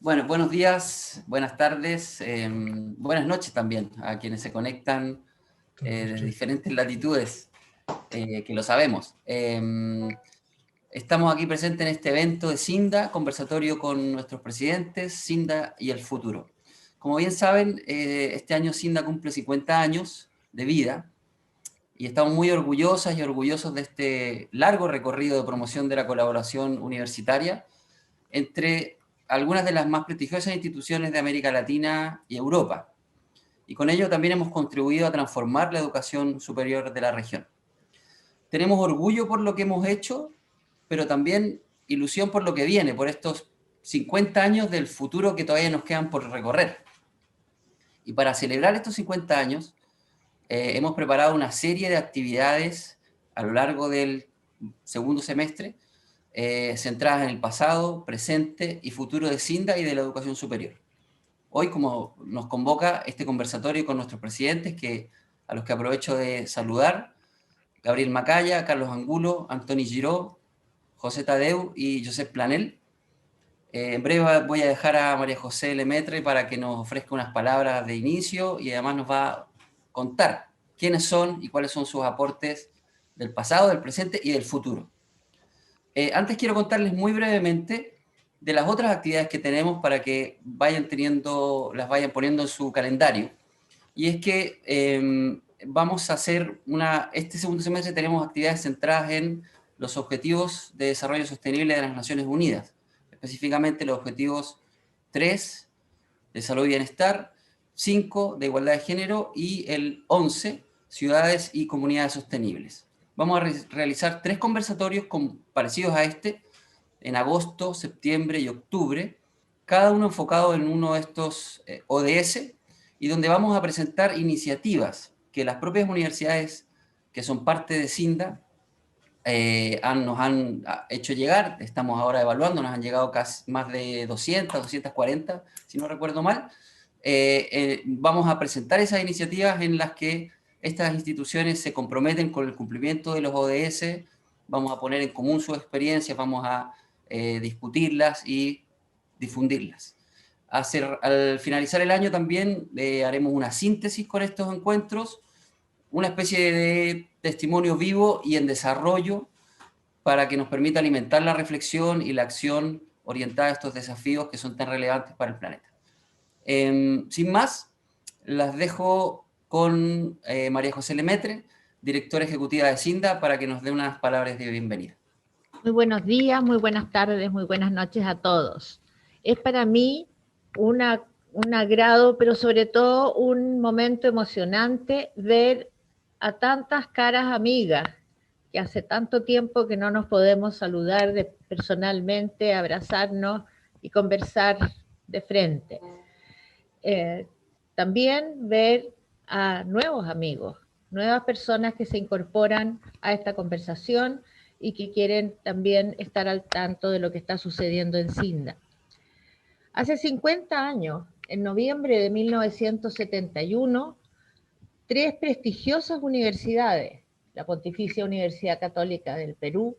Bueno, buenos días, buenas tardes, buenas noches también a quienes se conectan desde diferentes latitudes, que lo sabemos. Estamos aquí presentes en este evento de Cinda, conversatorio con nuestros presidentes, Cinda y el futuro. Como bien saben, este año Cinda cumple 50 años de vida y estamos muy orgullosas y orgullosos de este largo recorrido de promoción de la colaboración universitaria entre algunas de las más prestigiosas instituciones de América Latina y Europa. Y con ello también hemos contribuido a transformar la educación superior de la región. Tenemos orgullo por lo que hemos hecho, pero también ilusión por lo que viene, por estos 50 años del futuro que todavía nos quedan por recorrer. Y para celebrar estos 50 años, hemos preparado una serie de actividades a lo largo del segundo semestre, centradas en el pasado, presente y futuro de Cinda y de la educación superior. Hoy, como nos convoca este conversatorio con nuestros presidentes, a los que aprovecho de saludar, Gabriel Macaya, Carlos Angulo, Antoni Giró, José Tadeu y Josep Planel. En breve voy a dejar a María José Lemetre para que nos ofrezca unas palabras de inicio y además nos va a contar quiénes son y cuáles son sus aportes del pasado, del presente y del futuro. Antes quiero contarles muy brevemente de las otras actividades que tenemos para que las vayan poniendo en su calendario. Y es que vamos a hacer este segundo semestre tenemos actividades centradas en los objetivos de desarrollo sostenible de las Naciones Unidas, específicamente los objetivos 3 de salud y bienestar, 5 de igualdad de género y el 11, ciudades y comunidades sostenibles. Vamos a realizar 3 conversatorios parecidos a este en agosto, septiembre y octubre, cada uno enfocado en uno de estos ODS y donde vamos a presentar iniciativas que las propias universidades que son parte de Cinda nos han hecho llegar. Estamos ahora evaluando, nos han llegado casi más de 200, 240, si no recuerdo mal. Vamos a presentar esas iniciativas en las que estas instituciones se comprometen con el cumplimiento de los ODS, vamos a poner en común sus experiencias, vamos a discutirlas y difundirlas. Al finalizar el año también haremos una síntesis con estos encuentros, una especie de testimonio vivo y en desarrollo para que nos permita alimentar la reflexión y la acción orientada a estos desafíos que son tan relevantes para el planeta. Sin más, las dejo con María José Lemetre, directora ejecutiva de Cinda, para que nos dé unas palabras de bienvenida. Muy buenos días, muy buenas tardes, muy buenas noches a todos. Es para mí un agrado, pero sobre todo un momento emocionante ver a tantas caras amigas que hace tanto tiempo que no nos podemos saludar personalmente, abrazarnos y conversar de frente. También ver a nuevos amigos, nuevas personas que se incorporan a esta conversación y que quieren también estar al tanto de lo que está sucediendo en Cinda. Hace 50 años, en noviembre de 1971, 3 prestigiosas universidades, la Pontificia Universidad Católica del Perú,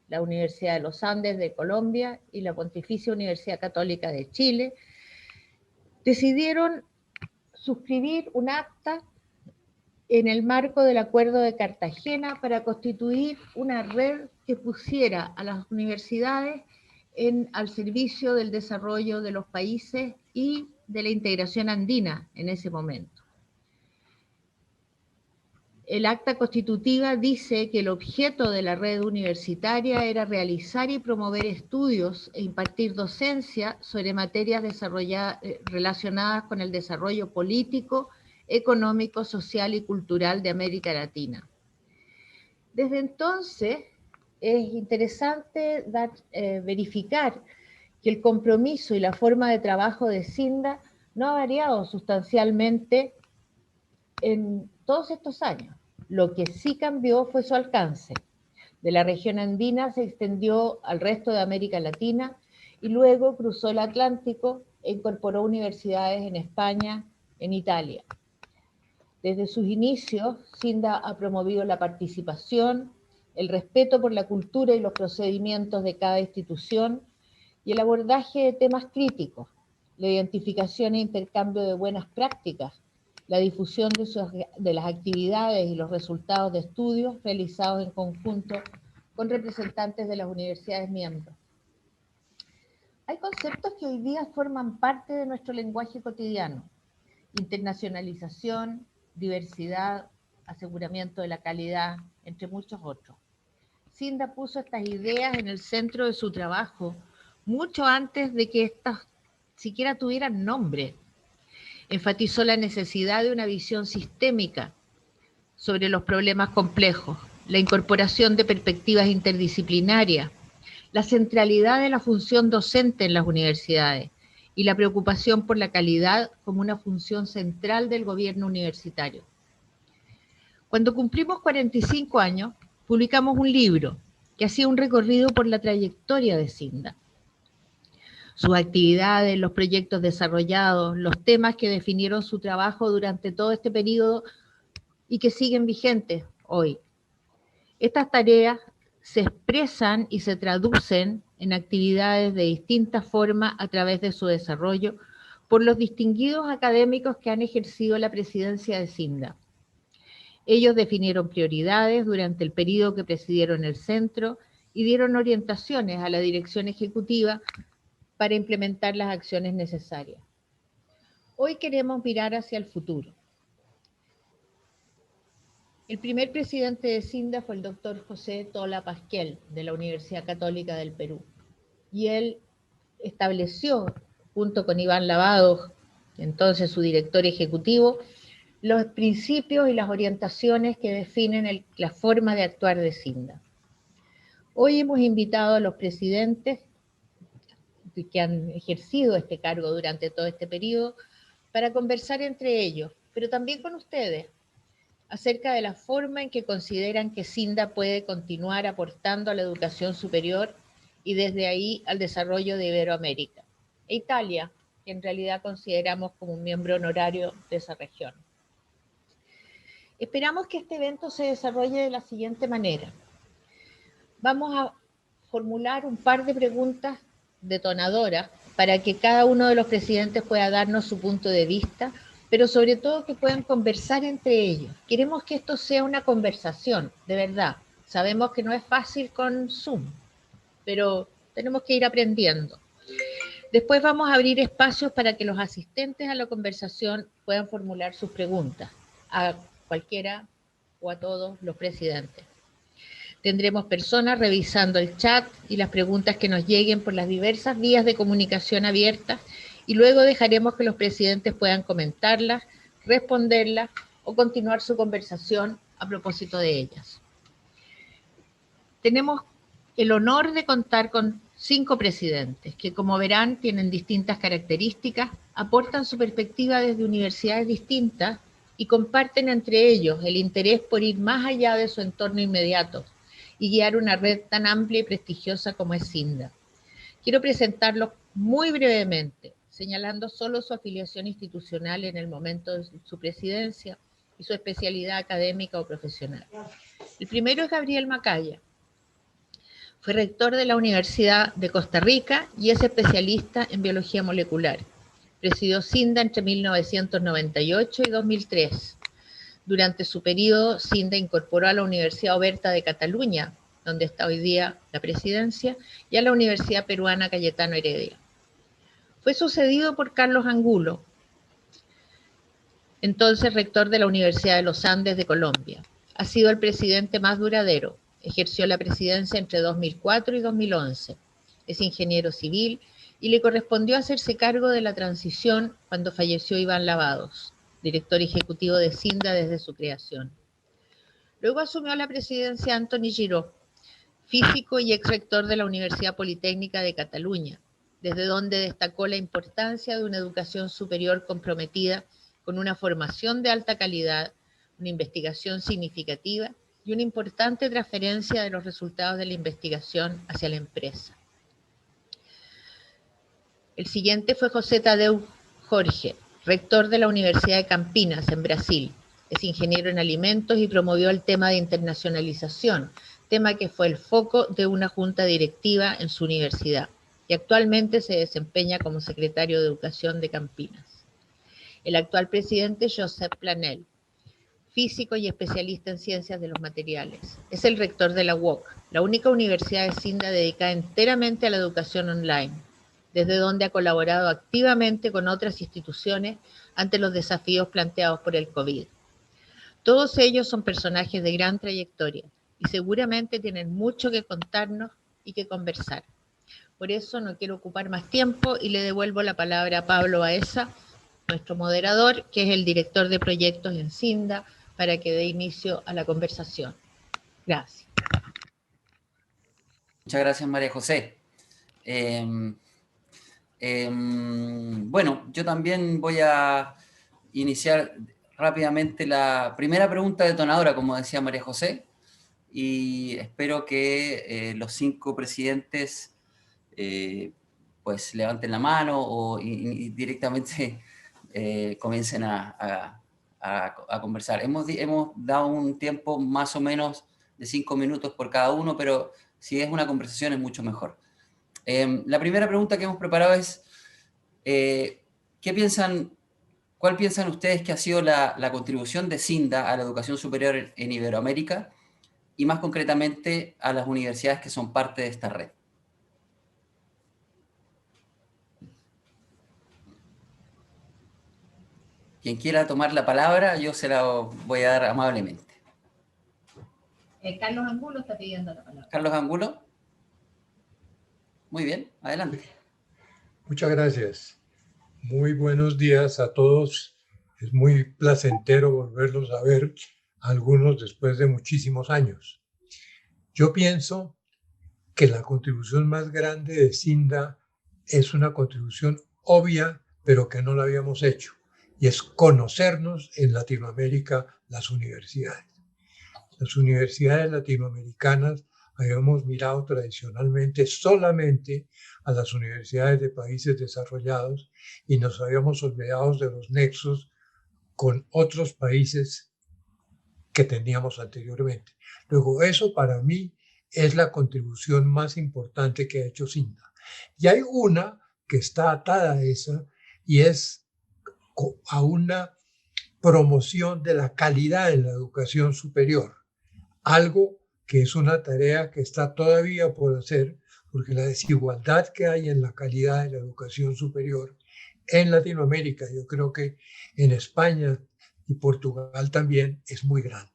la Universidad de los Andes de Colombia y la Pontificia Universidad Católica de Chile, decidieron suscribir un acta en el marco del Acuerdo de Cartagena para constituir una red que pusiera a las universidades al servicio del desarrollo de los países y de la integración andina en ese momento. El acta constitutiva dice que el objeto de la red universitaria era realizar y promover estudios e impartir docencia sobre materias relacionadas con el desarrollo político, económico, social y cultural de América Latina. Desde entonces es interesante verificar que el compromiso y la forma de trabajo de Cinda no ha variado sustancialmente en todos estos años. Lo que sí cambió fue su alcance. De la región andina se extendió al resto de América Latina y luego cruzó el Atlántico e incorporó universidades en España, en Italia. Desde sus inicios, Cinda ha promovido la participación, el respeto por la cultura y los procedimientos de cada institución y el abordaje de temas críticos, la identificación e intercambio de buenas prácticas, la difusión de las actividades y los resultados de estudios realizados en conjunto con representantes de las universidades miembros. Hay conceptos que hoy día forman parte de nuestro lenguaje cotidiano: internacionalización, diversidad, aseguramiento de la calidad, entre muchos otros. Cinda puso estas ideas en el centro de su trabajo mucho antes de que estas siquiera tuvieran nombre. Enfatizó la necesidad de una visión sistémica sobre los problemas complejos, la incorporación de perspectivas interdisciplinarias, la centralidad de la función docente en las universidades y la preocupación por la calidad como una función central del gobierno universitario. Cuando cumplimos 45 años, publicamos un libro que hacía un recorrido por la trayectoria de Cinda, sus actividades, los proyectos desarrollados, los temas que definieron su trabajo durante todo este periodo y que siguen vigentes hoy. Estas tareas se expresan y se traducen en actividades de distintas formas a través de su desarrollo por los distinguidos académicos que han ejercido la presidencia de Cinda. Ellos definieron prioridades durante el periodo que presidieron el centro y dieron orientaciones a la dirección ejecutiva para implementar las acciones necesarias. Hoy queremos mirar hacia el futuro. El primer presidente de Cinda fue el doctor José Tola Pasquel, de la Universidad Católica del Perú. Y él estableció, junto con Iván Lavados, entonces su director ejecutivo, los principios y las orientaciones que definen la forma de actuar de Cinda. Hoy hemos invitado a los presidentes que han ejercido este cargo durante todo este periodo para conversar entre ellos, pero también con ustedes, acerca de la forma en que consideran que Cinda puede continuar aportando a la educación superior y desde ahí al desarrollo de Iberoamérica e Italia, que en realidad consideramos como un miembro honorario de esa región. Esperamos que este evento se desarrolle de la siguiente manera. Vamos a formular un par de preguntas detonadoras para que cada uno de los presidentes pueda darnos su punto de vista, pero sobre todo que puedan conversar entre ellos. Queremos que esto sea una conversación, de verdad. Sabemos que no es fácil con Zoom, pero tenemos que ir aprendiendo. Después vamos a abrir espacios para que los asistentes a la conversación puedan formular sus preguntas a cualquiera o a todos los presidentes. Tendremos personas revisando el chat y las preguntas que nos lleguen por las diversas vías de comunicación abiertas y luego dejaremos que los presidentes puedan comentarlas, responderlas o continuar su conversación a propósito de ellas. Tenemos el honor de contar con 5 presidentes que, como verán, tienen distintas características, aportan su perspectiva desde universidades distintas y comparten entre ellos el interés por ir más allá de su entorno inmediato y guiar una red tan amplia y prestigiosa como es Cinda. Quiero presentarlos muy brevemente, señalando solo su afiliación institucional en el momento de su presidencia y su especialidad académica o profesional. El primero es Gabriel Macaya. Fue rector de la Universidad de Costa Rica y es especialista en biología molecular. Presidió Cinda entre 1998 y 2003. Durante su periodo, Cinda incorporó a la Universidad Oberta de Cataluña, donde está hoy día la presidencia, y a la Universidad Peruana Cayetano Heredia. Fue sucedido por Carlos Angulo, entonces rector de la Universidad de los Andes de Colombia. Ha sido el presidente más duradero. Ejerció la presidencia entre 2004 y 2011. Es ingeniero civil y le correspondió hacerse cargo de la transición cuando falleció Iván Lavados, director ejecutivo de Cinda desde su creación. Luego asumió la presidencia Antoni Giró, físico y ex rector de la Universidad Politécnica de Cataluña, desde donde destacó la importancia de una educación superior comprometida con una formación de alta calidad, una investigación significativa y una importante transferencia de los resultados de la investigación hacia la empresa. El siguiente fue José Tadeu Jorge, rector de la Universidad de Campinas, en Brasil. Es ingeniero en alimentos y promovió el tema de internacionalización, tema que fue el foco de una junta directiva en su universidad. y actualmente se desempeña como secretario de Educación de Campinas. El actual presidente, Josep Planell, físico y especialista en ciencias de los materiales. Es el rector de la UOC, la única universidad de Cinda dedicada enteramente a la educación online, desde donde ha colaborado activamente con otras instituciones ante los desafíos planteados por el COVID. Todos ellos son personajes de gran trayectoria y seguramente tienen mucho que contarnos y que conversar. Por eso no quiero ocupar más tiempo y le devuelvo la palabra a Pablo Baeza, nuestro moderador, que es el director de proyectos en Cinda, para que dé inicio a la conversación. Gracias. Muchas gracias, María José. Bueno, yo también voy a iniciar rápidamente la primera pregunta detonadora, como decía María José, y espero que los 5 presidentes pues levanten la mano y directamente comiencen a conversar. Hemos dado un tiempo más o menos de 5 minutos por cada uno, pero si es una conversación es mucho mejor. La primera pregunta que hemos preparado es, ¿cuál piensan ustedes que ha sido la contribución de Cinda a la educación superior en Iberoamérica y más concretamente a las universidades que son parte de esta red? Quien quiera tomar la palabra, yo se la voy a dar amablemente. Carlos Angulo está pidiendo la palabra. Carlos Angulo. Muy bien, adelante. Muchas gracias. Muy buenos días a todos. Es muy placentero volverlos a ver, algunos después de muchísimos años. Yo pienso que la contribución más grande de Cinda es una contribución obvia, pero que no la habíamos hecho, y es conocernos en Latinoamérica las universidades. Las universidades latinoamericanas habíamos mirado tradicionalmente solamente a las universidades de países desarrollados y nos habíamos olvidado de los nexos con otros países que teníamos anteriormente. Luego, eso para mí es la contribución más importante que ha hecho Cinda. Y hay una que está atada a esa y es a una promoción de la calidad en la educación superior. Algo que es una tarea que está todavía por hacer, porque la desigualdad que hay en la calidad de la educación superior en Latinoamérica, yo creo que en España y Portugal también es muy grande.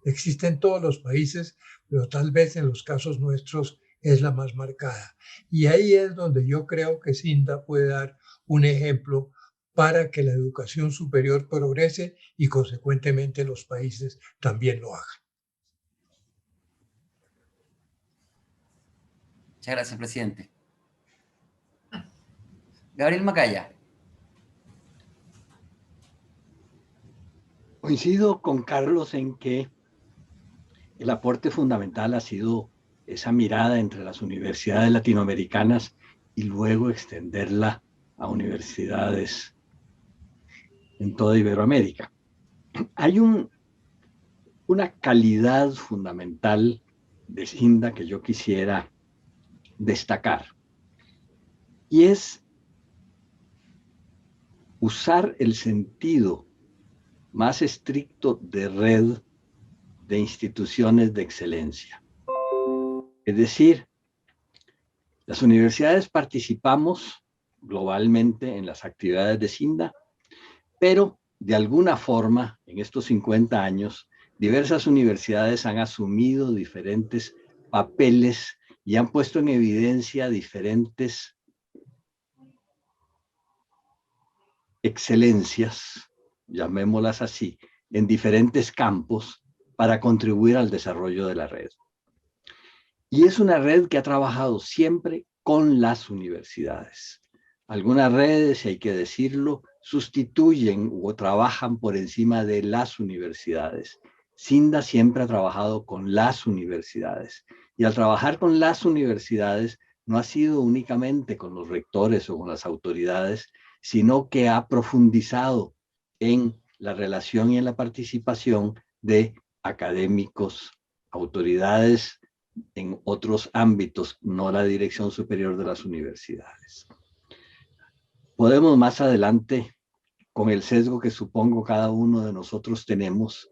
Existe en todos los países, pero tal vez en los casos nuestros es la más marcada. Y ahí es donde yo creo que Cinda puede dar un ejemplo para que la educación superior progrese y consecuentemente los países también lo hagan. Muchas gracias, presidente. Gabriel Macaya. Coincido con Carlos en que el aporte fundamental ha sido esa mirada entre las universidades latinoamericanas y luego extenderla a universidades en toda Iberoamérica. Hay una calidad fundamental de Cinda que yo quisiera destacar, y es usar el sentido más estricto de red de instituciones de excelencia. Es decir, las universidades participamos globalmente en las actividades de Cinda, pero de alguna forma, en estos 50 años, diversas universidades han asumido diferentes papeles y han puesto en evidencia diferentes excelencias, llamémoslas así, en diferentes campos para contribuir al desarrollo de la red. Y es una red que ha trabajado siempre con las universidades. Algunas redes, si hay que decirlo, sustituyen o trabajan por encima de las universidades. Cinda siempre ha trabajado con las universidades. Y al trabajar con las universidades, no ha sido únicamente con los rectores o con las autoridades, sino que ha profundizado en la relación y en la participación de académicos, autoridades en otros ámbitos, no la dirección superior de las universidades. Podemos más adelante, con el sesgo que supongo cada uno de nosotros tenemos,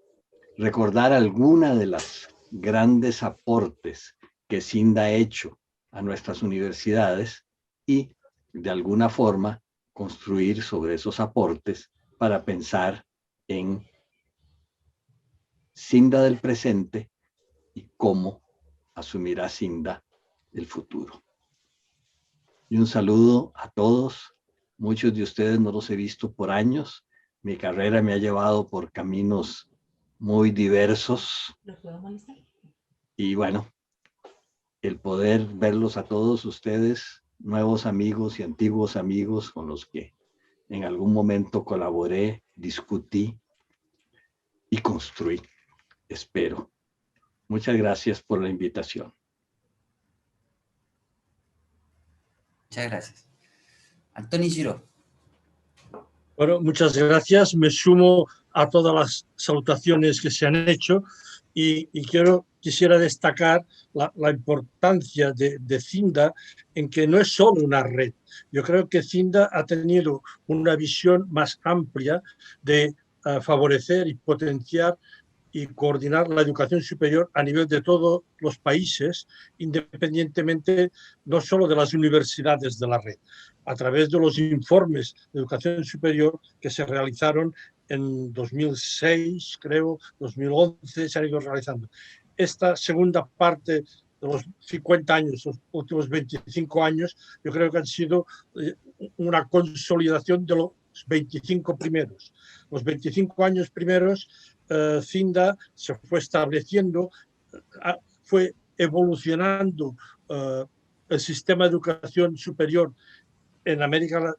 recordar alguna de las grandes aportes que SINDA ha hecho a nuestras universidades y, de alguna forma, construir sobre esos aportes para pensar en SINDA del presente y cómo asumirá SINDA el futuro. Y un saludo a todos. Muchos de ustedes no los he visto por años. Mi carrera me ha llevado por caminos muy diversos. Y bueno, el poder verlos a todos ustedes, nuevos amigos y antiguos amigos con los que en algún momento colaboré, discutí y construí, espero. Muchas gracias por la invitación. Muchas gracias. Antonio Giró. Bueno, muchas gracias. Me sumo a todas las salutaciones que se han hecho y quisiera destacar la importancia de SINDA en que no es solo una red. Yo creo que SINDA ha tenido una visión más amplia de favorecer y potenciar y coordinar la educación superior a nivel de todos los países, independientemente no solo de las universidades de la red. A través de los informes de educación superior que se realizaron en 2006, creo, 2011, se han ido realizando. Esta segunda parte de los 50 años, los últimos 25 años, yo creo que han sido una consolidación de los 25 primeros. Los 25 años primeros, SINDA se fue estableciendo, fue evolucionando el sistema de educación superior en América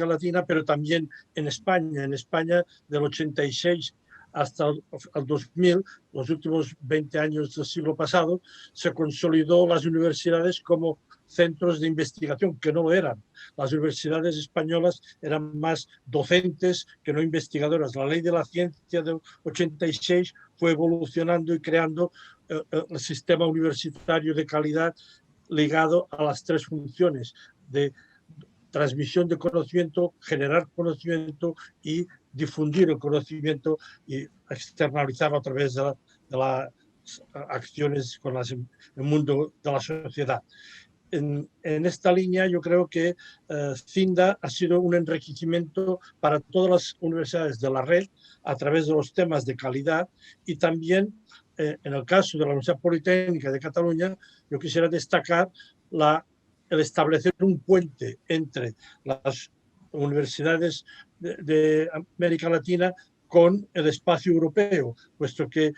Latina, pero también en España. En España, del 86 hasta el 2000, los últimos 20 años del siglo pasado, se consolidó las universidades como centros de investigación, que no lo eran. Las universidades españolas eran más docentes que no investigadoras. La ley de la ciencia del 86 fue evolucionando y creando el sistema universitario de calidad ligado a las tres funciones de transmisión de conocimiento, generar conocimiento y difundir el conocimiento y externalizarlo a través de las acciones con el mundo de la sociedad. En esta línea yo creo que SINDA ha sido un enriquecimiento para todas las universidades de la red a través de los temas de calidad y también en el caso de la Universidad Politécnica de Cataluña yo quisiera destacar el establecer un puente entre las universidades de América Latina con el espacio europeo, puesto que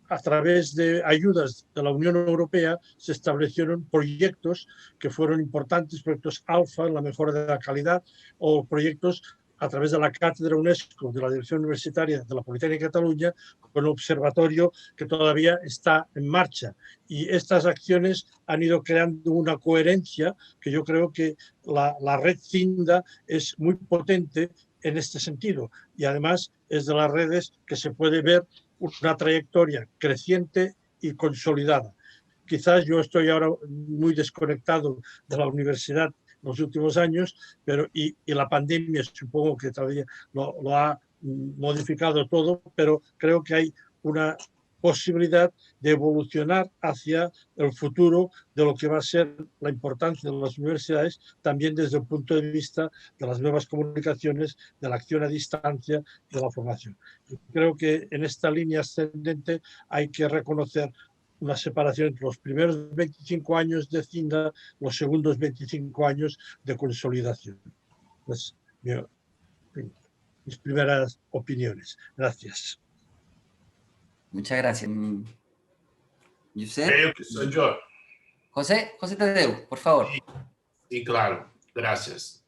a través de ayudas de la Unión Europea se establecieron proyectos que fueron importantes, proyectos alfa en la mejora de la calidad o proyectos a través de la Cátedra UNESCO de la Dirección Universitaria de la Politécnica de Cataluña con un observatorio que todavía está en marcha. Y estas acciones han ido creando una coherencia que yo creo que la red SINDA es muy potente en este sentido. Y además es de las redes que se puede ver una trayectoria creciente y consolidada. Quizás yo estoy ahora muy desconectado de la universidad en los últimos años, pero y la pandemia supongo que todavía lo ha modificado todo, pero creo que hay una posibilidad de evolucionar hacia el futuro de lo que va a ser la importancia de las universidades, también desde el punto de vista de las nuevas comunicaciones, de la acción a distancia y de la formación. Yo creo que en esta línea ascendente hay que reconocer una separación entre los primeros 25 años de SINDA, los segundos 25 años de consolidación. Pues, mis primeras opiniones. Gracias. Muchas gracias. José. Creo que soy yo. José Tadeu, por favor. Sí, claro. Gracias.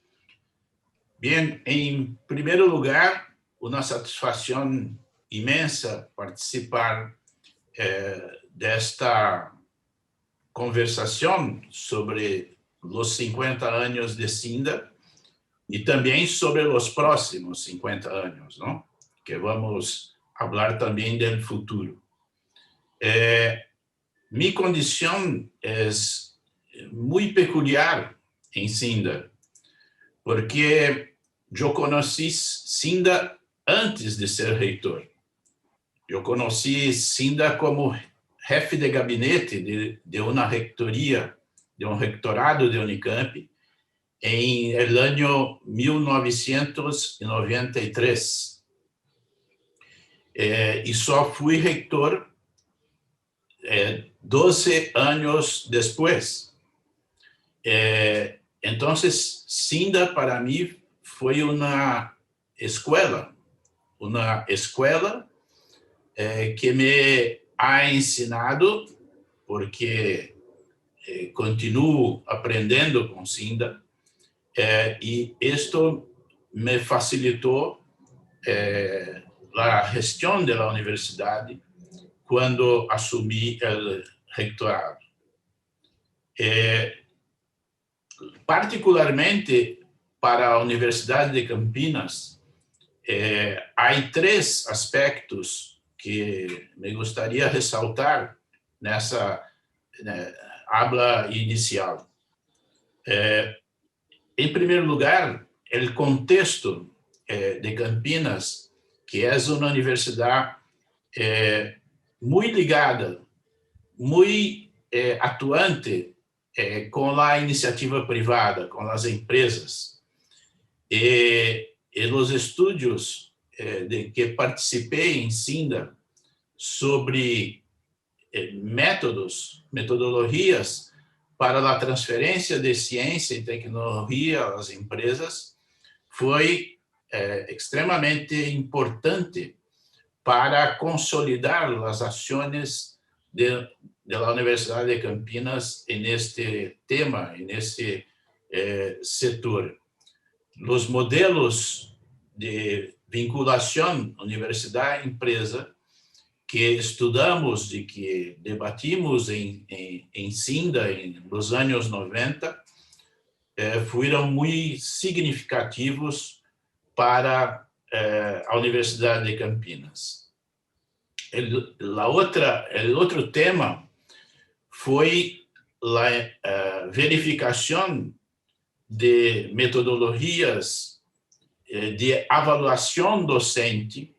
Bien, en primer lugar, una satisfacción inmensa participar de esta conversación sobre los 50 años de SINDA y también sobre los próximos 50 años, ¿no? Que vamos a hablar también del futuro. mi condición es muy peculiar en Cinda, porque yo conocí Cinda antes de ser reitor. Yo conocí Cinda como jefe de gabinete de una rectoría, de un rectorado de Unicamp, en el año 1993. Y solo fui reitor 12 años después. Entonces, Cinda para mí fue una escuela que me ha ensinado, porque continuo aprendendo con Cinda, y esto me facilitó la gestión de la universidad cuando asumí el rectorado. Particularmente para la Universidad de Campinas, hay 3 aspectos que me gustaría resaltar nessa habla inicial. En primer lugar, el contexto de Campinas, que es una universidad muy ligada, muy atuante con la iniciativa privada, con las empresas. En los estudios de que participé en Cinda sobre metodologias para a transferência de ciência e tecnologia às empresas, foi extremamente importante para consolidar as ações da Universidade de Campinas neste tema, neste setor. Os modelos de vinculação universidade-empresa que estudamos e que debatimos em Cinda nos anos 90 foram muito significativos para a Universidade de Campinas. O outro tema foi a verificação de metodologias de avaliação docente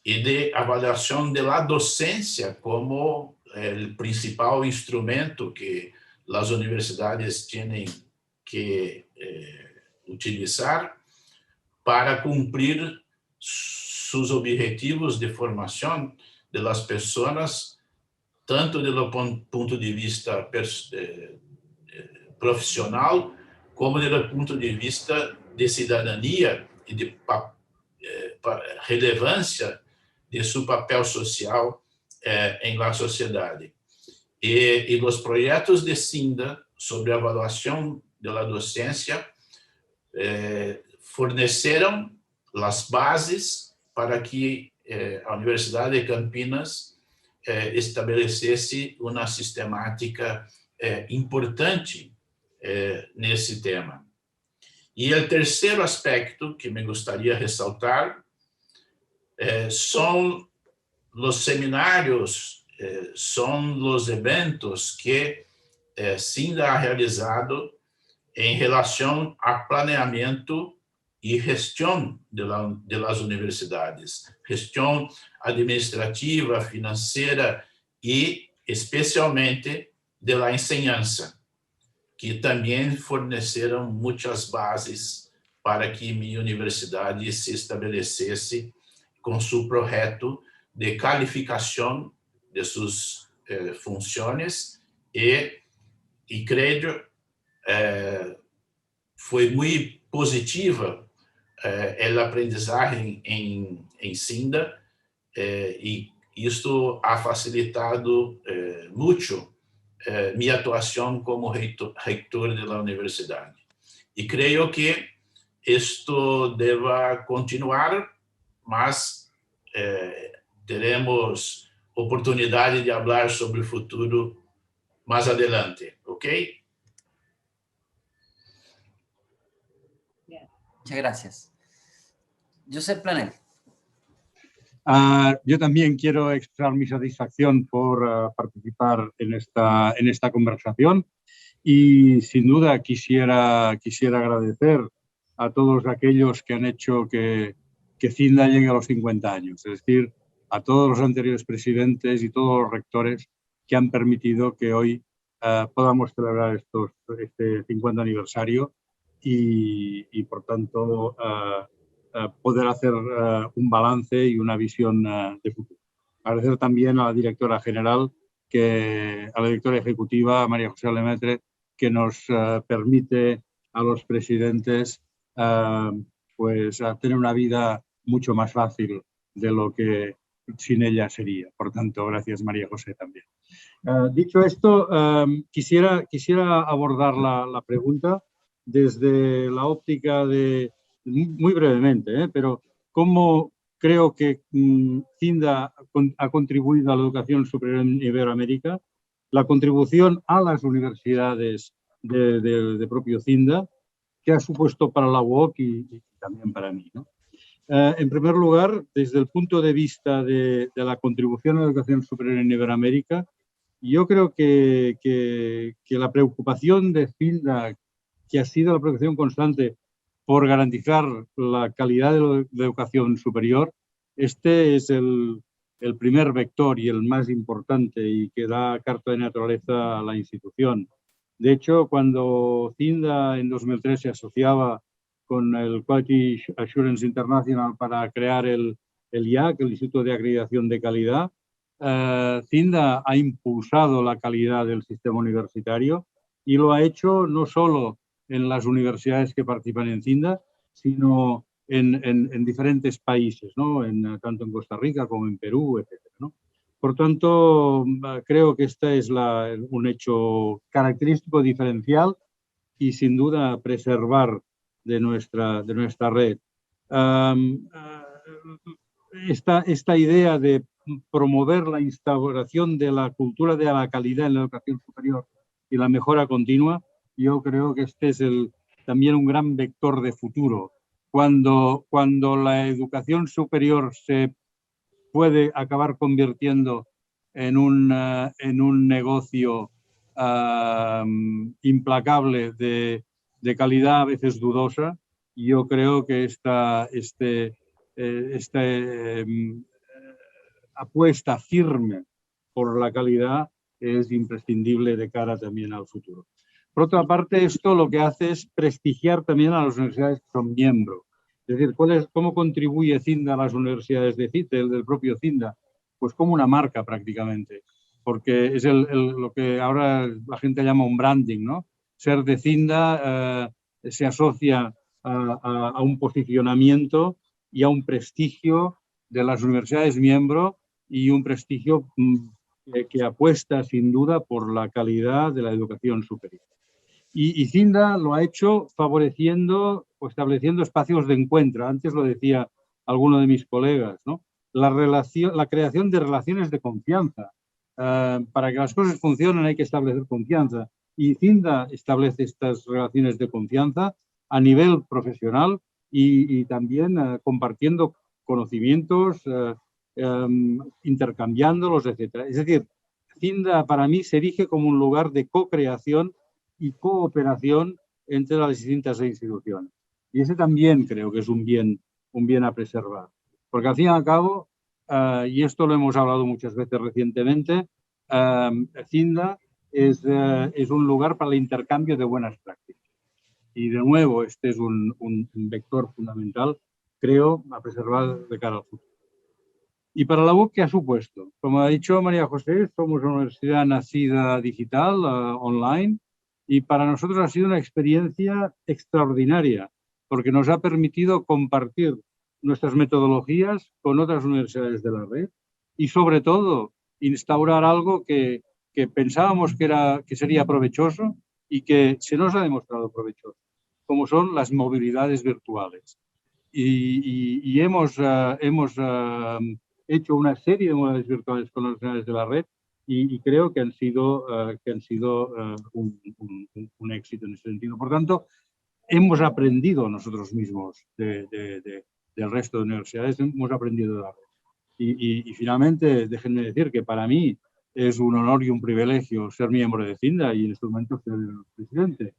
e de avaliação da docência como o principal instrumento que as universidades têm que utilizar para cumprir seus objetivos de formação das pessoas, tanto do ponto de vista profissional, como do ponto de vista de cidadania e de relevância de seu papel social em la sociedade. E os projetos de Cinda sobre a avaliação da docência forneceram as bases para que a Universidade de Campinas estabelecesse uma sistemática importante nesse tema. E o terceiro aspecto que me gostaria de ressaltar são os seminários, são os eventos que Cinda ha realizado em relação a planeamento e gestão das universidades, gestão administrativa, financeira e, especialmente, da enseñança, que também forneceram muitas bases para que minha universidade se estabelecesse com seu projeto de qualificação de suas funções e creio foi muito positiva a aprendizagem em Cinda e isto ha facilitado muito minha atuação como reitor da universidade. E creio que isto deva continuar, mas teremos oportunidade de falar sobre o futuro mais adelante, ¿ok? Muchas gracias. Josep Planel. Yo también quiero expresar mi satisfacción por por participar en esta conversación y sin duda quisiera agradecer a todos aquellos que han hecho que Cinda llegue a los 50 años, es decir, a todos los anteriores presidentes y todos los rectores que han permitido que hoy podamos celebrar este 50 aniversario y por tanto poder hacer un balance y una visión de futuro. Agradecer también a la directora general, a la directora ejecutiva, María José Lemaitre, que nos permite a los presidentes pues, tener una vida mucho más fácil de lo que sin ella sería. Por tanto, gracias María José también. Dicho esto, quisiera abordar la pregunta desde la óptica de, muy brevemente, pero cómo creo que Cinda ha contribuido a la educación superior en Iberoamérica, la contribución a las universidades de propio Cinda, que ha supuesto para la UOC y también para mí, ¿no? En primer lugar, desde el punto de vista de la contribución a la educación superior en Iberoamérica, yo creo que la preocupación de Cinda, que ha sido la preocupación constante por garantizar la calidad de la educación superior, este es el primer vector y el más importante y que da carta de naturaleza a la institución. De hecho, cuando Cinda en 2003 se asociaba con el Quality Assurance International para crear el IAC, el Instituto de Acreditación de Calidad, Cinda ha impulsado la calidad del sistema universitario y lo ha hecho no solo en las universidades que participan en Cinda, sino en diferentes países, ¿no? Tanto en Costa Rica como en Perú, etc., ¿no? Por tanto, creo que este es un hecho característico diferencial y sin duda preservar de nuestra red. Esta idea de promover la instauración de la cultura de la calidad en la educación superior y la mejora continua, yo creo que este es también un gran vector de futuro. Cuando la educación superior se puede acabar convirtiendo en un negocio implacable de calidad a veces dudosa, yo creo que esta apuesta firme por la calidad es imprescindible de cara también al futuro. Por otra parte, esto lo que hace es prestigiar también a las universidades que son miembros. Es decir, ¿cómo contribuye Cinda a las universidades del propio Cinda? Pues como una marca prácticamente, porque es lo que ahora la gente llama un branding, ¿no? Ser de Cinda se asocia a un posicionamiento y a un prestigio de las universidades miembro y un prestigio que apuesta sin duda por la calidad de la educación superior. Y Cinda lo ha hecho favoreciendo o estableciendo espacios de encuentro. Antes lo decía alguno de mis colegas, ¿no? La creación de relaciones de confianza. Para que las cosas funcionen hay que establecer confianza. Y Cinda establece estas relaciones de confianza a nivel profesional y también compartiendo conocimientos, intercambiándolos, etc. Es decir, Cinda para mí se erige como un lugar de co-creación y cooperación entre las distintas instituciones. Y ese también creo que es un bien a preservar. Porque al fin y al cabo, y esto lo hemos hablado muchas veces recientemente, Cinda es un lugar para el intercambio de buenas prácticas. Y de nuevo, este es un vector fundamental, creo, a preservar de cara al futuro. ¿Y para la UOC qué ha supuesto? Como ha dicho María José, somos una universidad nacida digital, online, y para nosotros ha sido una experiencia extraordinaria, porque nos ha permitido compartir nuestras metodologías con otras universidades de la red y, sobre todo, instaurar algo que pensábamos que sería provechoso y que se nos ha demostrado provechoso, como son las movilidades virtuales. Y hemos hecho una serie de movilidades virtuales con las universidades de la red y creo que han sido un éxito en ese sentido. Por tanto, hemos aprendido nosotros mismos del resto de universidades, hemos aprendido de la red. Y finalmente, déjenme decir que para mí es un honor y un privilegio ser miembro de Cinda y en este momento ser el presidente.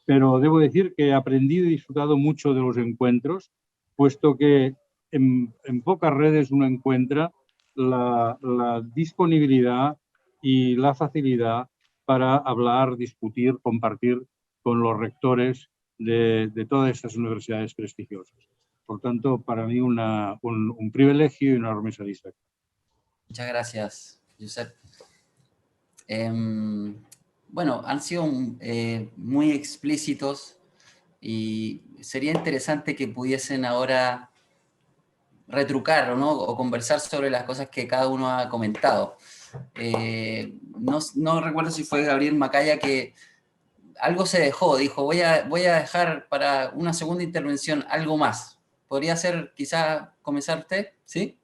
Pero debo decir que he aprendido y disfrutado mucho de los encuentros, puesto que en pocas redes uno encuentra la disponibilidad y la facilidad para hablar, discutir, compartir con los rectores de todas estas universidades prestigiosas. Por tanto, para mí un privilegio y una enorme satisfacción. Muchas gracias, Josep. Bueno, han sido muy explícitos y sería interesante que pudiesen ahora retrucar, ¿no? O conversar sobre las cosas que cada uno ha comentado. No recuerdo si fue Gabriel Macaya que algo se dejó, dijo, voy a dejar para una segunda intervención algo más. ¿Podría ser, quizá, comenzar usted? ¿Sí?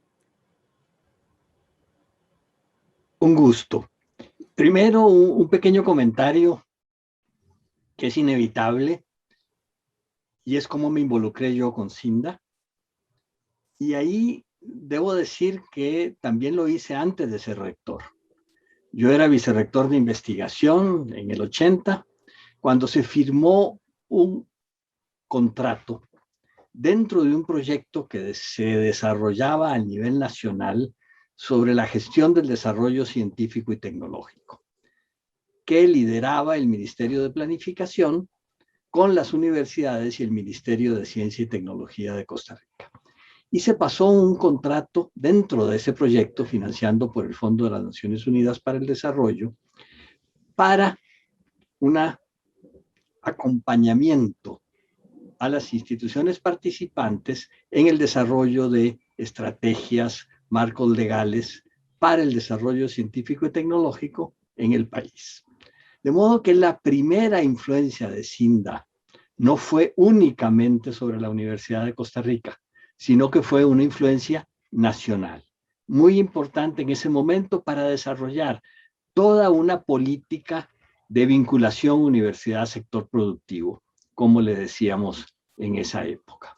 Un gusto. Primero, un pequeño comentario que es inevitable, y es cómo me involucré yo con Cinda. Y ahí debo decir que también lo hice antes de ser rector. Yo era vicerrector de investigación en el 80, cuando se firmó un contrato dentro de un proyecto que se desarrollaba a nivel nacional sobre la gestión del desarrollo científico y tecnológico, que lideraba el Ministerio de Planificación con las universidades y el Ministerio de Ciencia y Tecnología de Costa Rica. Y se pasó un contrato dentro de ese proyecto, financiando por el Fondo de las Naciones Unidas para el Desarrollo, para un acompañamiento a las instituciones participantes en el desarrollo de estrategias, marcos legales para el desarrollo científico y tecnológico en el país. De modo que la primera influencia de Cinda no fue únicamente sobre la Universidad de Costa Rica, sino que fue una influencia nacional, muy importante en ese momento para desarrollar toda una política de vinculación universidad-sector productivo, como le decíamos en esa época.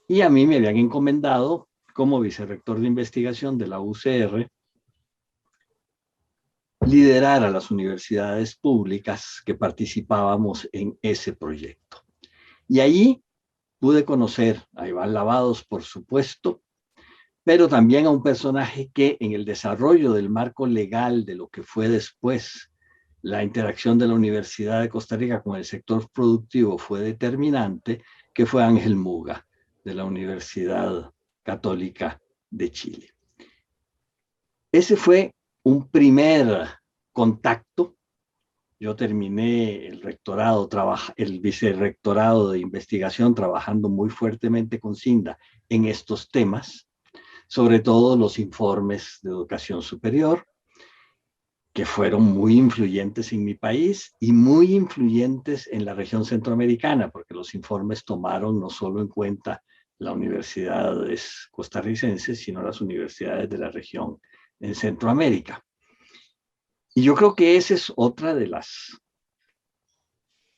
Y a mí me habían encomendado, como vicerrector de investigación de la UCR, liderar a las universidades públicas que participábamos en ese proyecto. Y allí pude conocer a Iván Lavados, por supuesto, pero también a un personaje que en el desarrollo del marco legal de lo que fue después la interacción de la Universidad de Costa Rica con el sector productivo fue determinante, que fue Ángel Muga, de la Universidad Católica de Chile. Ese fue un primer contacto. Yo terminé el rectorado, el vicerrectorado de investigación trabajando muy fuertemente con Cinda en estos temas, sobre todo los informes de educación superior, que fueron muy influyentes en mi país y muy influyentes en la región centroamericana, porque los informes tomaron no solo en cuenta las universidades costarricenses, sino las universidades de la región en Centroamérica. Y yo creo que esa es otra de las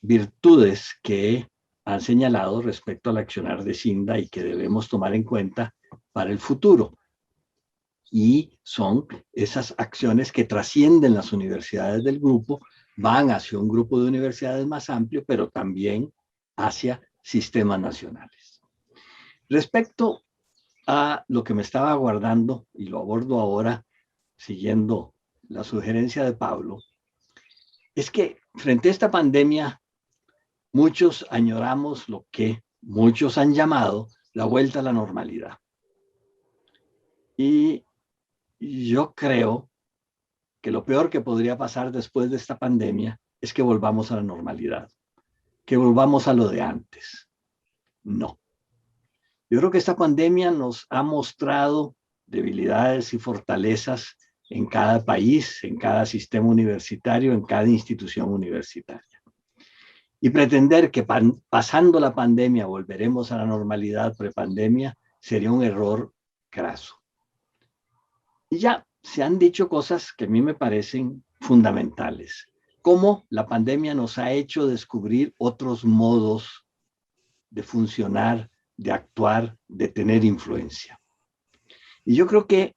virtudes que han señalado respecto al accionar de Cinda y que debemos tomar en cuenta para el futuro. Y son esas acciones que trascienden las universidades del grupo, van hacia un grupo de universidades más amplio, pero también hacia sistemas nacionales. Respecto a lo que me estaba aguardando, y lo abordo ahora siguiendo la sugerencia de Pablo, es que frente a esta pandemia, muchos añoramos lo que muchos han llamado la vuelta a la normalidad. Y yo creo que lo peor que podría pasar después de esta pandemia es que volvamos a la normalidad, que volvamos a lo de antes. No. Yo creo que esta pandemia nos ha mostrado debilidades y fortalezas en cada país, en cada sistema universitario, en cada institución universitaria. Y pretender que pasando la pandemia volveremos a la normalidad prepandemia sería un error craso. Y ya se han dicho cosas que a mí me parecen fundamentales, como la pandemia nos ha hecho descubrir otros modos de funcionar, de actuar, de tener influencia. Y yo creo que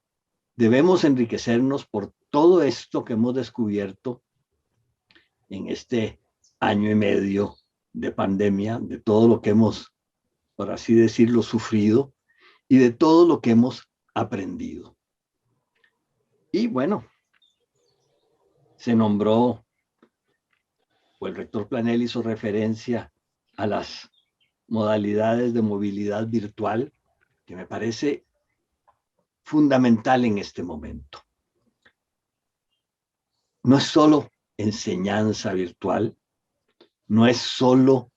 debemos enriquecernos por todo esto que hemos descubierto en este año y medio de pandemia, de todo lo que hemos, por así decirlo, sufrido y de todo lo que hemos aprendido. Y bueno, se nombró, o el rector Planel hizo referencia a las modalidades de movilidad virtual, que me parece fundamental en este momento. No es solo enseñanza virtual, no es solo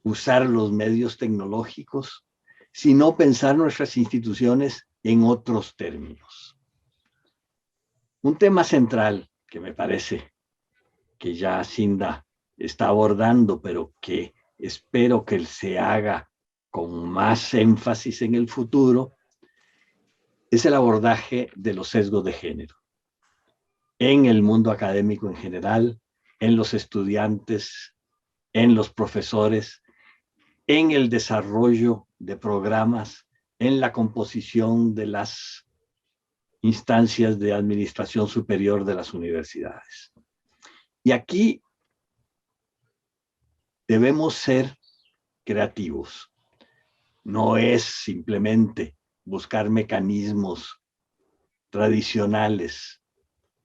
usar los medios tecnológicos, sino pensar nuestras instituciones en otros términos. Un tema central que me parece que ya Cinda está abordando, pero que espero que se haga con más énfasis en el futuro, es el abordaje de los sesgos de género en el mundo académico en general, en los estudiantes, en los profesores, en el desarrollo de programas, en la composición de las instancias de administración superior de las universidades. Y aquí debemos ser creativos. No es simplemente buscar mecanismos tradicionales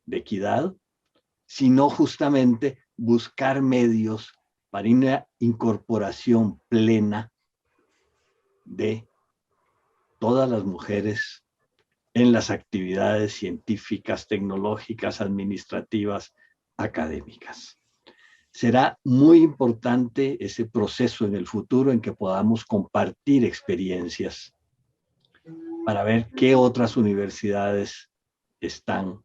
de equidad, sino justamente buscar medios para una incorporación plena de todas las mujeres en las actividades científicas, tecnológicas, administrativas, académicas. Será muy importante ese proceso en el futuro en que podamos compartir experiencias para ver qué otras universidades están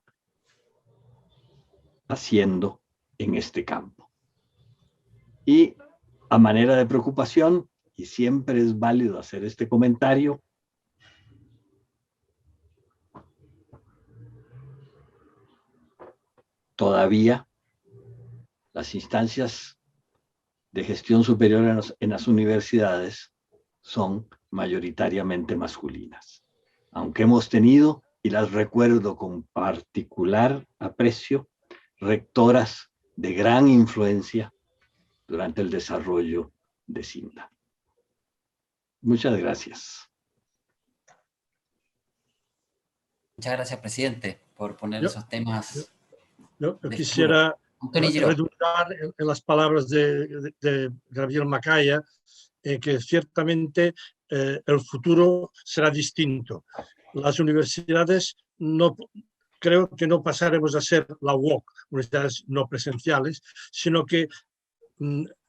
haciendo en este campo. Y a manera de preocupación, y siempre es válido hacer este comentario, todavía las instancias de gestión superior en las universidades son mayoritariamente masculinas. Aunque hemos tenido, y las recuerdo con particular aprecio, rectoras de gran influencia durante el desarrollo de Cinda. Muchas gracias. Muchas gracias, presidente, por poner esos temas. Yo quisiera redundar en las palabras de Gabriel Macaya, que ciertamente el futuro será distinto. Las universidades creo que no pasaremos a ser la UOC, universidades no presenciales, sino que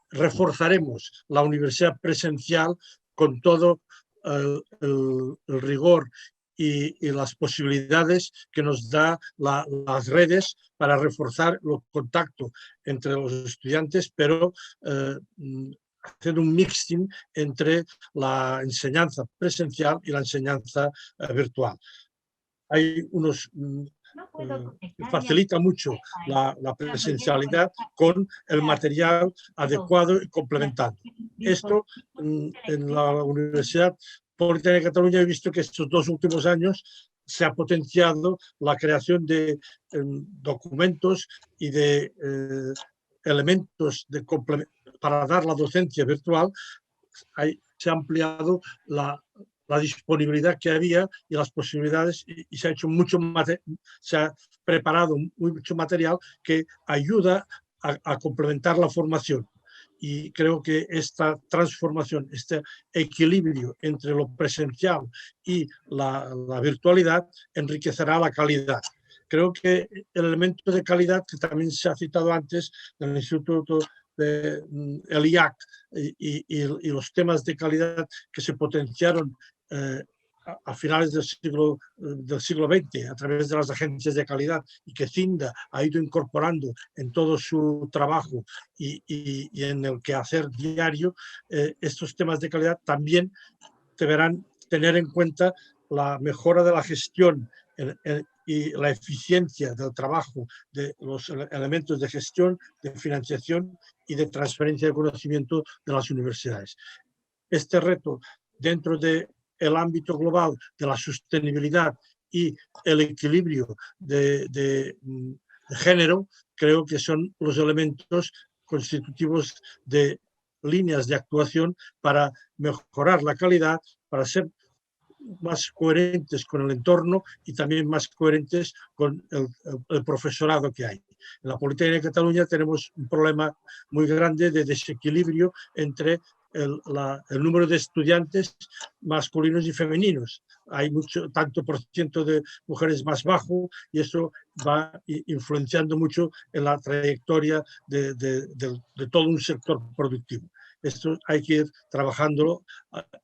reforzaremos la universidad presencial con todo el rigor y las posibilidades que nos da las redes para reforzar el contacto entre los estudiantes, pero hacer un mixing entre la enseñanza presencial y la enseñanza virtual. Hay unos facilita mucho la presencialidad con el material adecuado y complementado. Esto en la Universidad Politécnica de Cataluña he visto que estos 2 últimos años se ha potenciado la creación de documentos y de elementos para dar la docencia virtual. Se ha ampliado la disponibilidad que había y las posibilidades, y se ha hecho se ha preparado mucho material que ayuda a complementar la formación. Y creo que esta transformación, este equilibrio entre lo presencial y la virtualidad enriquecerá la calidad. Creo que el elemento de calidad, que también se ha citado antes del Instituto el IAC y los temas de calidad que se potenciaron a finales del siglo XX a través de las agencias de calidad y que Cinda ha ido incorporando en todo su trabajo y en el quehacer diario, estos temas de calidad también deberán tener en cuenta la mejora de la gestión y la eficiencia del trabajo de los elementos de gestión, de financiación y de transferencia de conocimiento de las universidades. Este reto dentro del ámbito global de la sostenibilidad y el equilibrio de género, creo que son los elementos constitutivos de líneas de actuación para mejorar la calidad, para ser más coherentes con el entorno y también más coherentes con el profesorado que hay. En la Politécnica de Cataluña tenemos un problema muy grande de desequilibrio entre el número de estudiantes masculinos y femeninos. Hay tanto por ciento de mujeres más bajo y eso va influenciando mucho en la trayectoria de todo un sector productivo. Esto hay que ir trabajándolo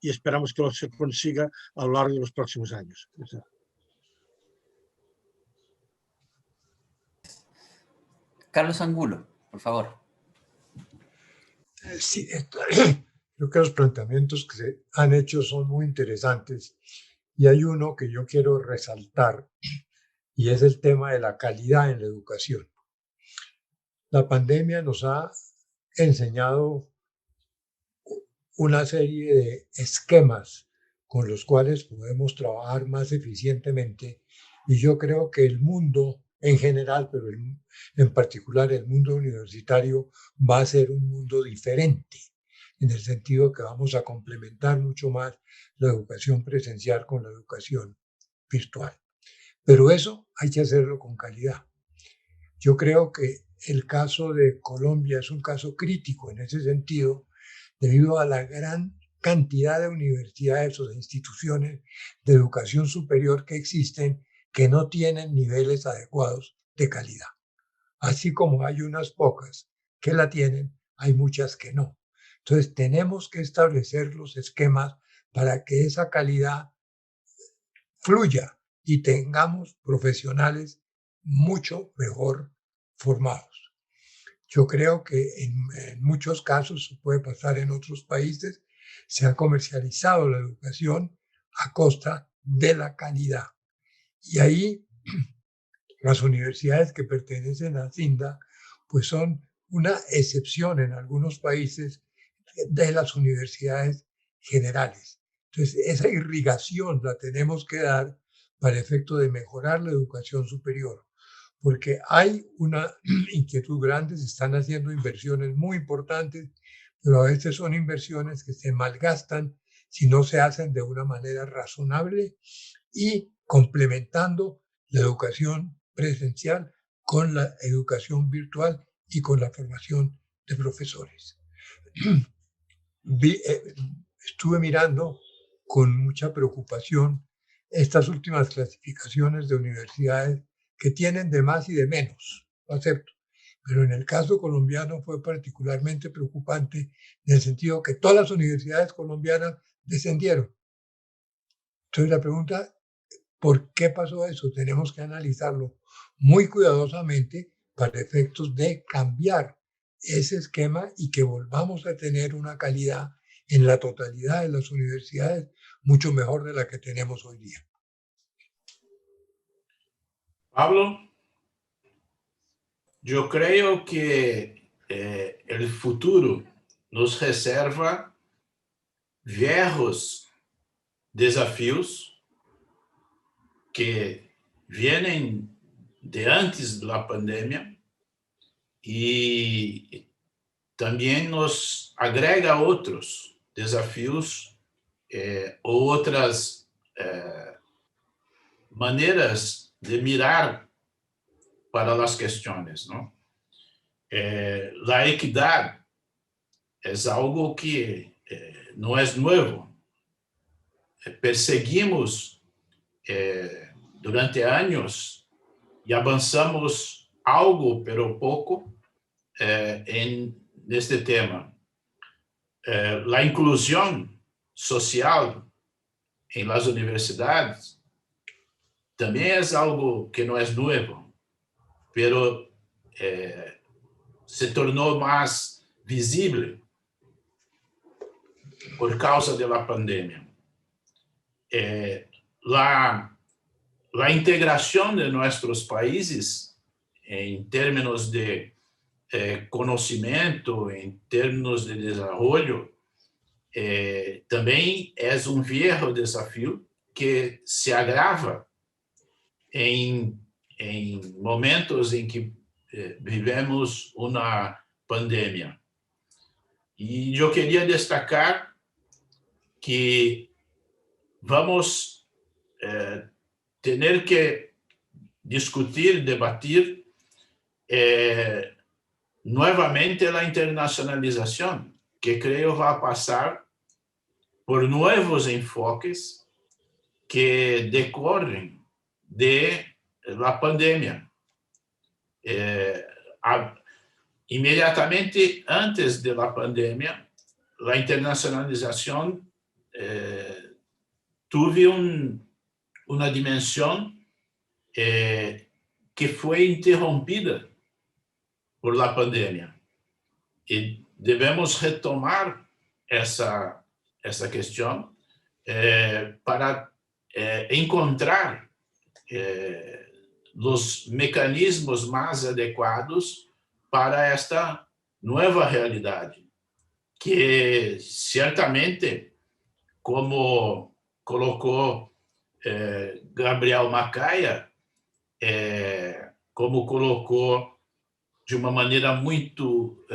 y esperamos que se consiga a lo largo de los próximos años. Carlos Angulo, por favor. Sí, creo que los planteamientos que se han hecho son muy interesantes y hay uno que yo quiero resaltar y es el tema de la calidad en la educación. La pandemia nos ha enseñado una serie de esquemas con los cuales podemos trabajar más eficientemente y yo creo que el mundo en general, pero en particular el mundo universitario va a ser un mundo diferente, en el sentido que vamos a complementar mucho más la educación presencial con la educación virtual. Pero eso hay que hacerlo con calidad. Yo creo que el caso de Colombia es un caso crítico en ese sentido, debido a la gran cantidad de universidades o de instituciones de educación superior que existen que no tienen niveles adecuados de calidad. Así como hay unas pocas que la tienen, hay muchas que no. Entonces tenemos que establecer los esquemas para que esa calidad fluya y tengamos profesionales mucho mejor formados. Yo creo que en muchos casos, se puede pasar en otros países, se ha comercializado la educación a costa de la calidad. Y ahí las universidades que pertenecen a CINDA pues son una excepción en algunos países de las universidades generales. Entonces, esa irrigación la tenemos que dar para efecto de mejorar la educación superior, porque hay una inquietud grande, se están haciendo inversiones muy importantes, pero a veces son inversiones que se malgastan si no se hacen de una manera razonable y complementando la educación presencial con la educación virtual y con la formación de profesores. Estuve mirando con mucha preocupación estas últimas clasificaciones de universidades que tienen de más y de menos, lo acepto. Pero en el caso colombiano fue particularmente preocupante en el sentido que todas las universidades colombianas descendieron. Entonces la pregunta, ¿por qué pasó eso? Tenemos que analizarlo muy cuidadosamente para efectos de cambiar ese esquema y que volvamos a tener una calidad en la totalidad de las universidades mucho mejor de la que tenemos hoy día. Pablo, yo creo que el futuro nos reserva viejos desafíos que vienen de antes de la pandemia y también nos agrega otros desafíos o otras maneras de mirar para las cuestiones, ¿no? La equidad es algo que no es nuevo. Perseguimos durante años y avanzamos algo, pero poco, en este tema. La inclusión social en las universidades también es algo que no es nuevo, pero se tornó más visible por causa de la pandemia. La integración de nuestros países en términos de conocimiento, en términos de desarrollo, también es un viejo desafío que se agrava em momentos em que vivemos uma pandemia. E eu queria destacar que vamos ter que discutir, debatir nuevamente a internacionalização, que creio vai passar por novos enfoques que decorrem de la pandemia. Inmediatamente antes de la pandemia, la internacionalización tuvo una dimensión que fue interrumpida por la pandemia. Y debemos retomar esa cuestión para encontrar los mecanismos más adecuados para esta nueva realidad, que ciertamente, como colocó Gabriel Macaia, como colocou de uma maneira muito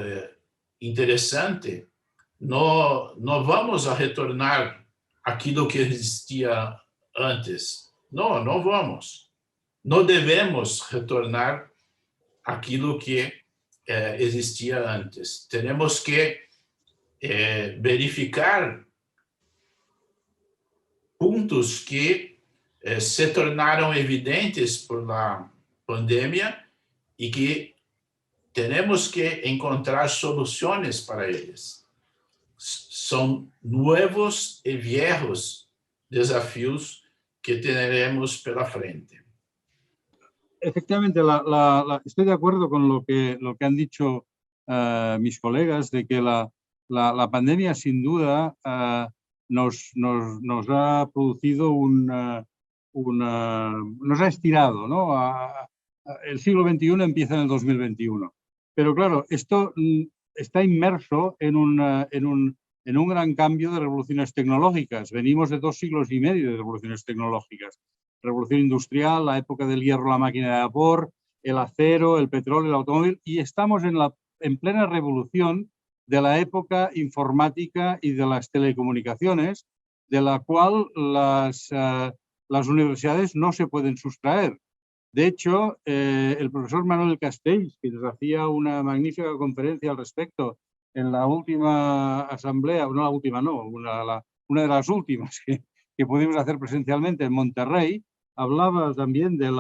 interessante, não vamos a retornar aquilo que existia antes. Não vamos. Não devemos retornar aquilo que existia antes. Temos que verificar pontos que se tornaram evidentes por la pandemia e que temos que encontrar soluções para eles. São novos e viejos desafios que teremos pela frente. Efectivamente, estoy de acuerdo con lo que han dicho mis colegas, de que la pandemia sin duda nos ha producido nos ha estirado, ¿no? El siglo XXI empieza en el 2021. Pero claro, esto está inmerso en un gran cambio de revoluciones tecnológicas. Venimos de 2 siglos y medio de revoluciones tecnológicas. Revolución industrial, la época del hierro, la máquina de vapor, el acero, el petróleo, el automóvil, y estamos en plena revolución de la época informática y de las telecomunicaciones, de la cual las universidades no se pueden sustraer. De hecho, el profesor Manuel Castells, que nos hacía una magnífica conferencia al respecto en la última asamblea, no la última, no, una de las últimas que pudimos hacer presencialmente en Monterrey, hablaba también del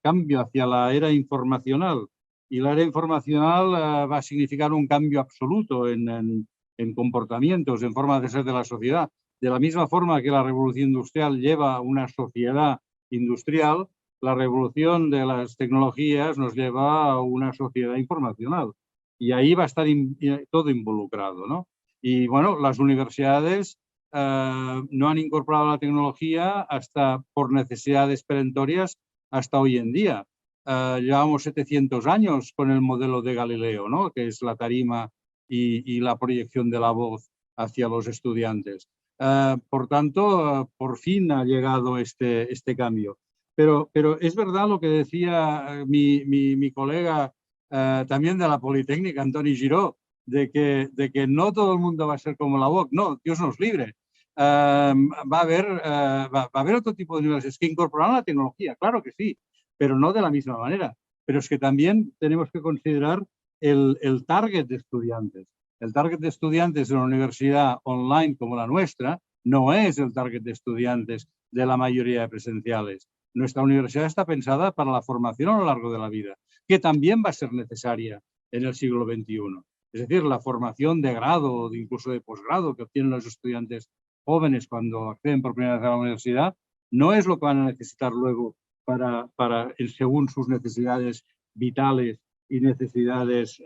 cambio hacia la era informacional. Y la era informacional va a significar un cambio absoluto en comportamientos, en forma de ser de la sociedad. De la misma forma que la revolución industrial lleva a una sociedad industrial, la revolución de las tecnologías nos lleva a una sociedad informacional. Y ahí va a estar todo involucrado, ¿no? Y bueno, las universidades no han incorporado la tecnología hasta por necesidades perentorias hasta hoy en día. Llevamos 700 años con el modelo de Galileo, ¿no? Que es la tarima y la proyección de la voz hacia los estudiantes. Por tanto, por fin ha llegado este cambio. Pero es verdad lo que decía mi colega también de la Politécnica, Antoni Giró, de que no todo el mundo va a ser como la UOC. No, Dios nos libre. Va a haber otro tipo de universidades que incorporarán la tecnología, claro que sí, pero no de la misma manera. Pero es que también tenemos que considerar el target de estudiantes. El target de estudiantes de una universidad online como la nuestra no es el target de estudiantes de la mayoría de presenciales. Nuestra universidad está pensada para la formación a lo largo de la vida, que también va a ser necesaria en el siglo XXI. Es decir, la formación de grado o incluso de posgrado que obtienen los estudiantes jóvenes cuando acceden por primera vez a la universidad no es lo que van a necesitar luego según sus necesidades vitales y necesidades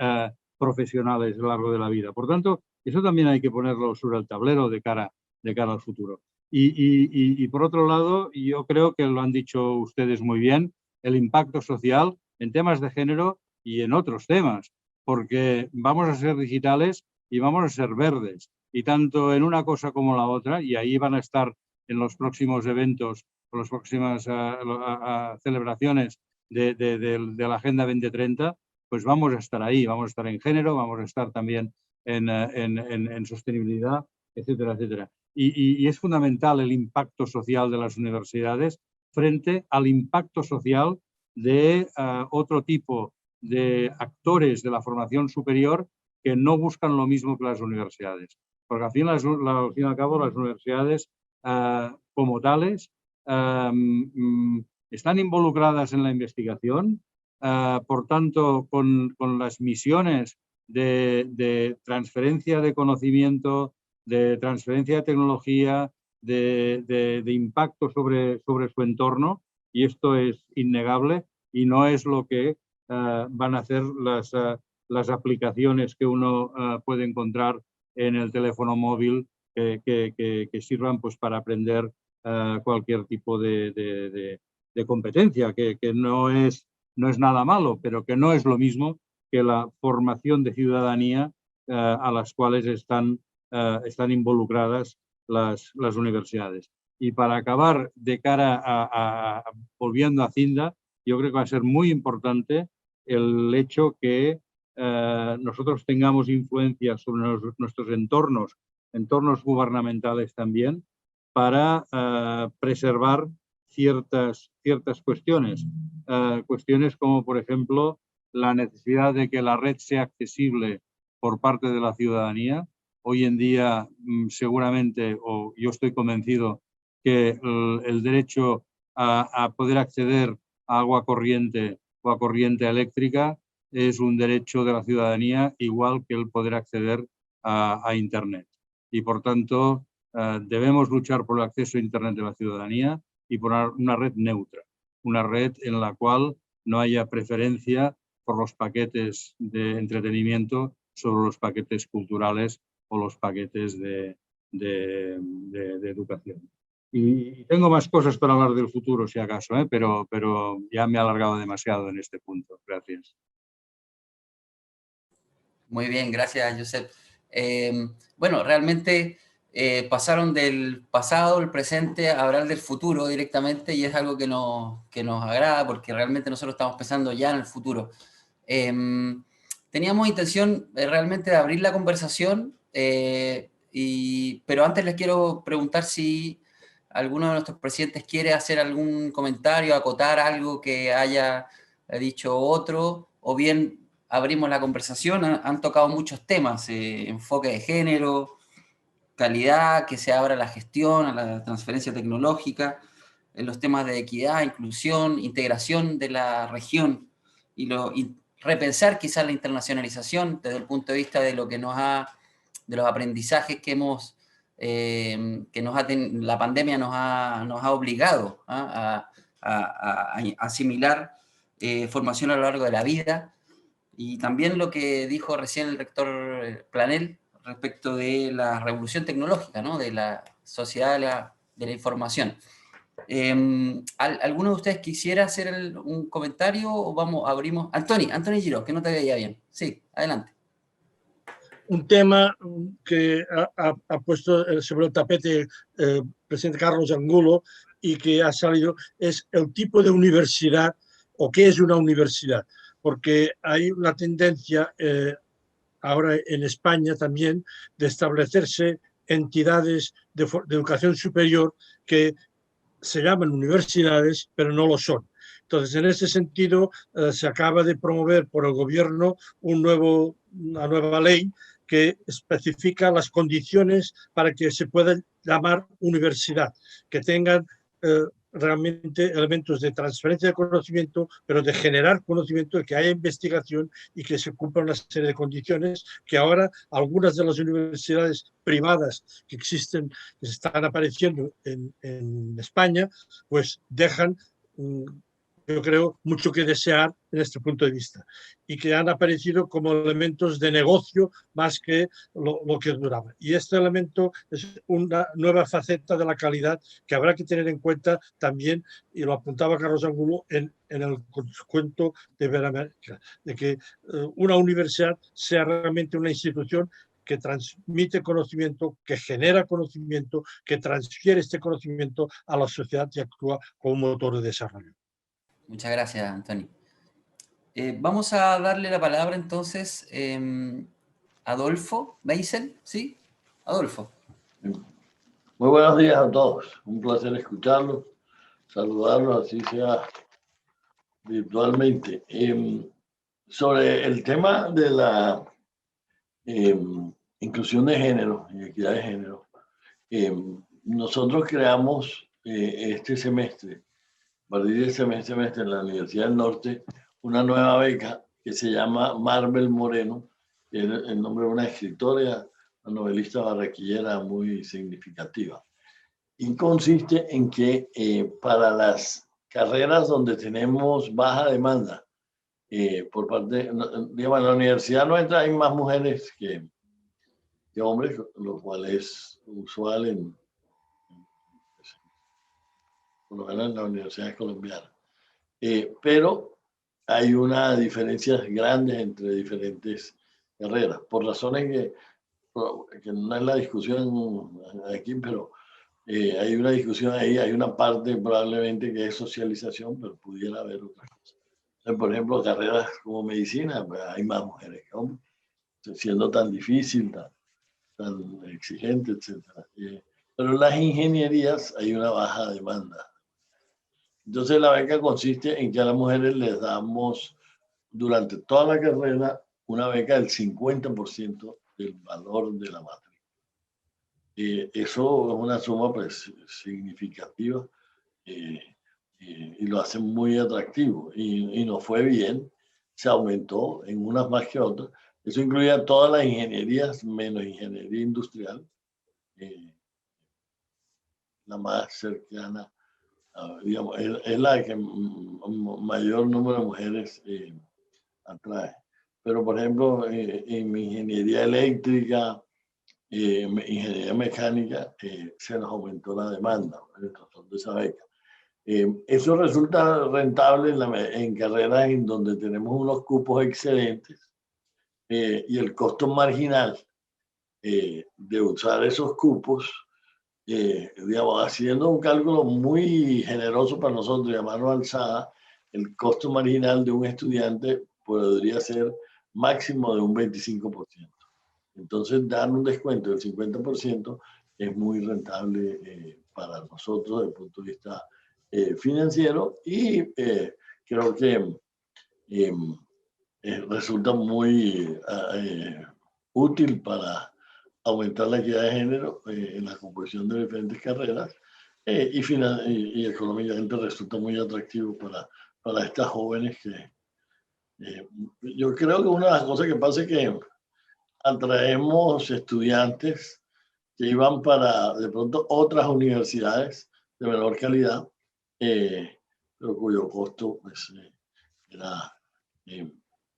profesionales a lo largo de la vida. Por tanto, eso también hay que ponerlo sobre el tablero de cara al futuro. Y por otro lado, yo creo que lo han dicho ustedes muy bien, el impacto social en temas de género y en otros temas, porque vamos a ser digitales y vamos a ser verdes. Y tanto en una cosa como la otra, y ahí van a estar en los próximos eventos celebraciones de la Agenda 2030, pues vamos a estar ahí, vamos a estar en género, vamos a estar también en sostenibilidad, etcétera, etcétera. Y es fundamental el impacto social de las universidades frente al impacto social de otro tipo de actores de la formación superior que no buscan lo mismo que las universidades. Porque al fin y al cabo las universidades como tales están involucradas en la investigación, por tanto con las misiones de transferencia de conocimiento, de transferencia de tecnología, de impacto sobre su entorno, y esto es innegable y no es lo que van a hacer las aplicaciones que uno puede encontrar en el teléfono móvil que sirvan pues, para aprender cualquier tipo de competencia, que no es nada malo, pero que no es lo mismo que la formación de ciudadanía a las cuales están involucradas las universidades. Y para acabar, de cara volviendo a Cinda, yo creo que va a ser muy importante el hecho que nosotros tengamos influencia sobre nuestros entornos gubernamentales también, para preservar ciertas cuestiones. Cuestiones como, por ejemplo, la necesidad de que la red sea accesible por parte de la ciudadanía. Hoy en día, seguramente, o yo estoy convencido, que el derecho a poder acceder a agua corriente o a corriente eléctrica es un derecho de la ciudadanía, igual que el poder acceder a Internet. Y, por tanto, debemos luchar por el acceso a Internet de la ciudadanía y por una red neutra, una red en la cual no haya preferencia por los paquetes de entretenimiento sobre los paquetes culturales o los paquetes de educación. Y tengo más cosas para hablar del futuro, si acaso, pero ya me he alargado demasiado en este punto. Gracias. Muy bien, gracias, Josep. Bueno, realmente pasaron del pasado, el presente, a hablar del futuro directamente, y es algo que nos agrada, porque realmente nosotros estamos pensando ya en el futuro. Teníamos intención realmente de abrir la conversación, pero antes les quiero preguntar si alguno de nuestros presidentes quiere hacer algún comentario, acotar algo que haya dicho otro, o bien abrimos la conversación. Han tocado muchos temas, enfoque de género, calidad, que se abra la gestión, a la transferencia tecnológica, en los temas de equidad, inclusión, integración de la región y repensar quizás la internacionalización desde el punto de vista de lo que de los aprendizajes que la pandemia nos ha obligado a asimilar formación a lo largo de la vida. Y también lo que dijo recién el rector Planel respecto de la revolución tecnológica, ¿no? De la sociedad de la información. ¿Alguno de ustedes quisiera hacer un comentario o abrimos? Antoni Giró, que no te veía bien. Sí, adelante. Un tema que ha puesto sobre el tapete el presidente Carlos Angulo y que ha salido es el tipo de universidad o qué es una universidad. Porque hay una tendencia ahora en España también de establecerse entidades de educación superior que se llaman universidades, pero no lo son. Entonces, en ese sentido, se acaba de promover por el gobierno una nueva ley que especifica las condiciones para que se pueda llamar universidad, que tengan realmente elementos de transferencia de conocimiento, pero de generar conocimiento, de que haya investigación y que se cumplan una serie de condiciones que ahora algunas de las universidades privadas que existen, que están apareciendo en España, pues dejan, yo creo, mucho que desear en este punto de vista, y que han aparecido como elementos de negocio más que lo que duraba. Y este elemento es una nueva faceta de la calidad que habrá que tener en cuenta también, y lo apuntaba Carlos Angulo en el cuento de Iberoamérica, de que una universidad sea realmente una institución que transmite conocimiento, que genera conocimiento, que transfiere este conocimiento a la sociedad y actúa como motor de desarrollo. Muchas gracias, Antonio. Vamos a darle la palabra entonces a Adolfo Meisel, ¿sí? Adolfo. Muy buenos días a todos. Un placer escucharlos, saludarlos, así sea virtualmente. Sobre el tema de la inclusión de género y equidad de género, nosotros creamos este semestre, a partir de este semestre en la Universidad del Norte, una nueva beca que se llama Marvel Moreno, que es el nombre de una escritora, una novelista barranquillera muy significativa. Y consiste en que para las carreras donde tenemos baja demanda, por parte, digamos, en la universidad nuestra hay más mujeres que hombres, lo cual es usual por lo menos en las universidades colombianas. Pero hay unas diferencias grandes entre diferentes carreras, por razones que no es la discusión aquí, pero hay una discusión ahí, hay una parte probablemente que es socialización, pero pudiera haber otras cosas. Por ejemplo, carreras como medicina, pues hay más mujeres que hombres, siendo tan difícil, tan exigente, etc. Pero en las ingenierías hay una baja demanda. Entonces la beca consiste en que a las mujeres les damos durante toda la carrera una beca del 50% del valor de la matrícula. Eso es una suma pues, significativa y lo hace muy atractivo. Y nos fue bien, se aumentó en unas más que otras. Eso incluía todas las ingenierías menos ingeniería industrial, la más cercana, digamos, es la que mayor número de mujeres atrae. Pero, por ejemplo, en mi ingeniería eléctrica, ingeniería mecánica, se nos aumentó la demanda en razón de esa beca. Eso resulta rentable en carreras en donde tenemos unos cupos excedentes y el costo marginal de usar esos cupos, digamos, haciendo un cálculo muy generoso para nosotros, llamarlo alzada, el costo marginal de un estudiante podría ser máximo de un 25%. Entonces, dar un descuento del 50% es muy rentable para nosotros desde el punto de vista financiero y creo que resulta muy útil para aumentar la equidad de género en la composición de diferentes carreras y económicamente resulta muy atractivo para estas jóvenes que yo creo que una de las cosas que pasa es que atraemos estudiantes que iban para de pronto otras universidades de menor calidad, pero cuyo costo pues, era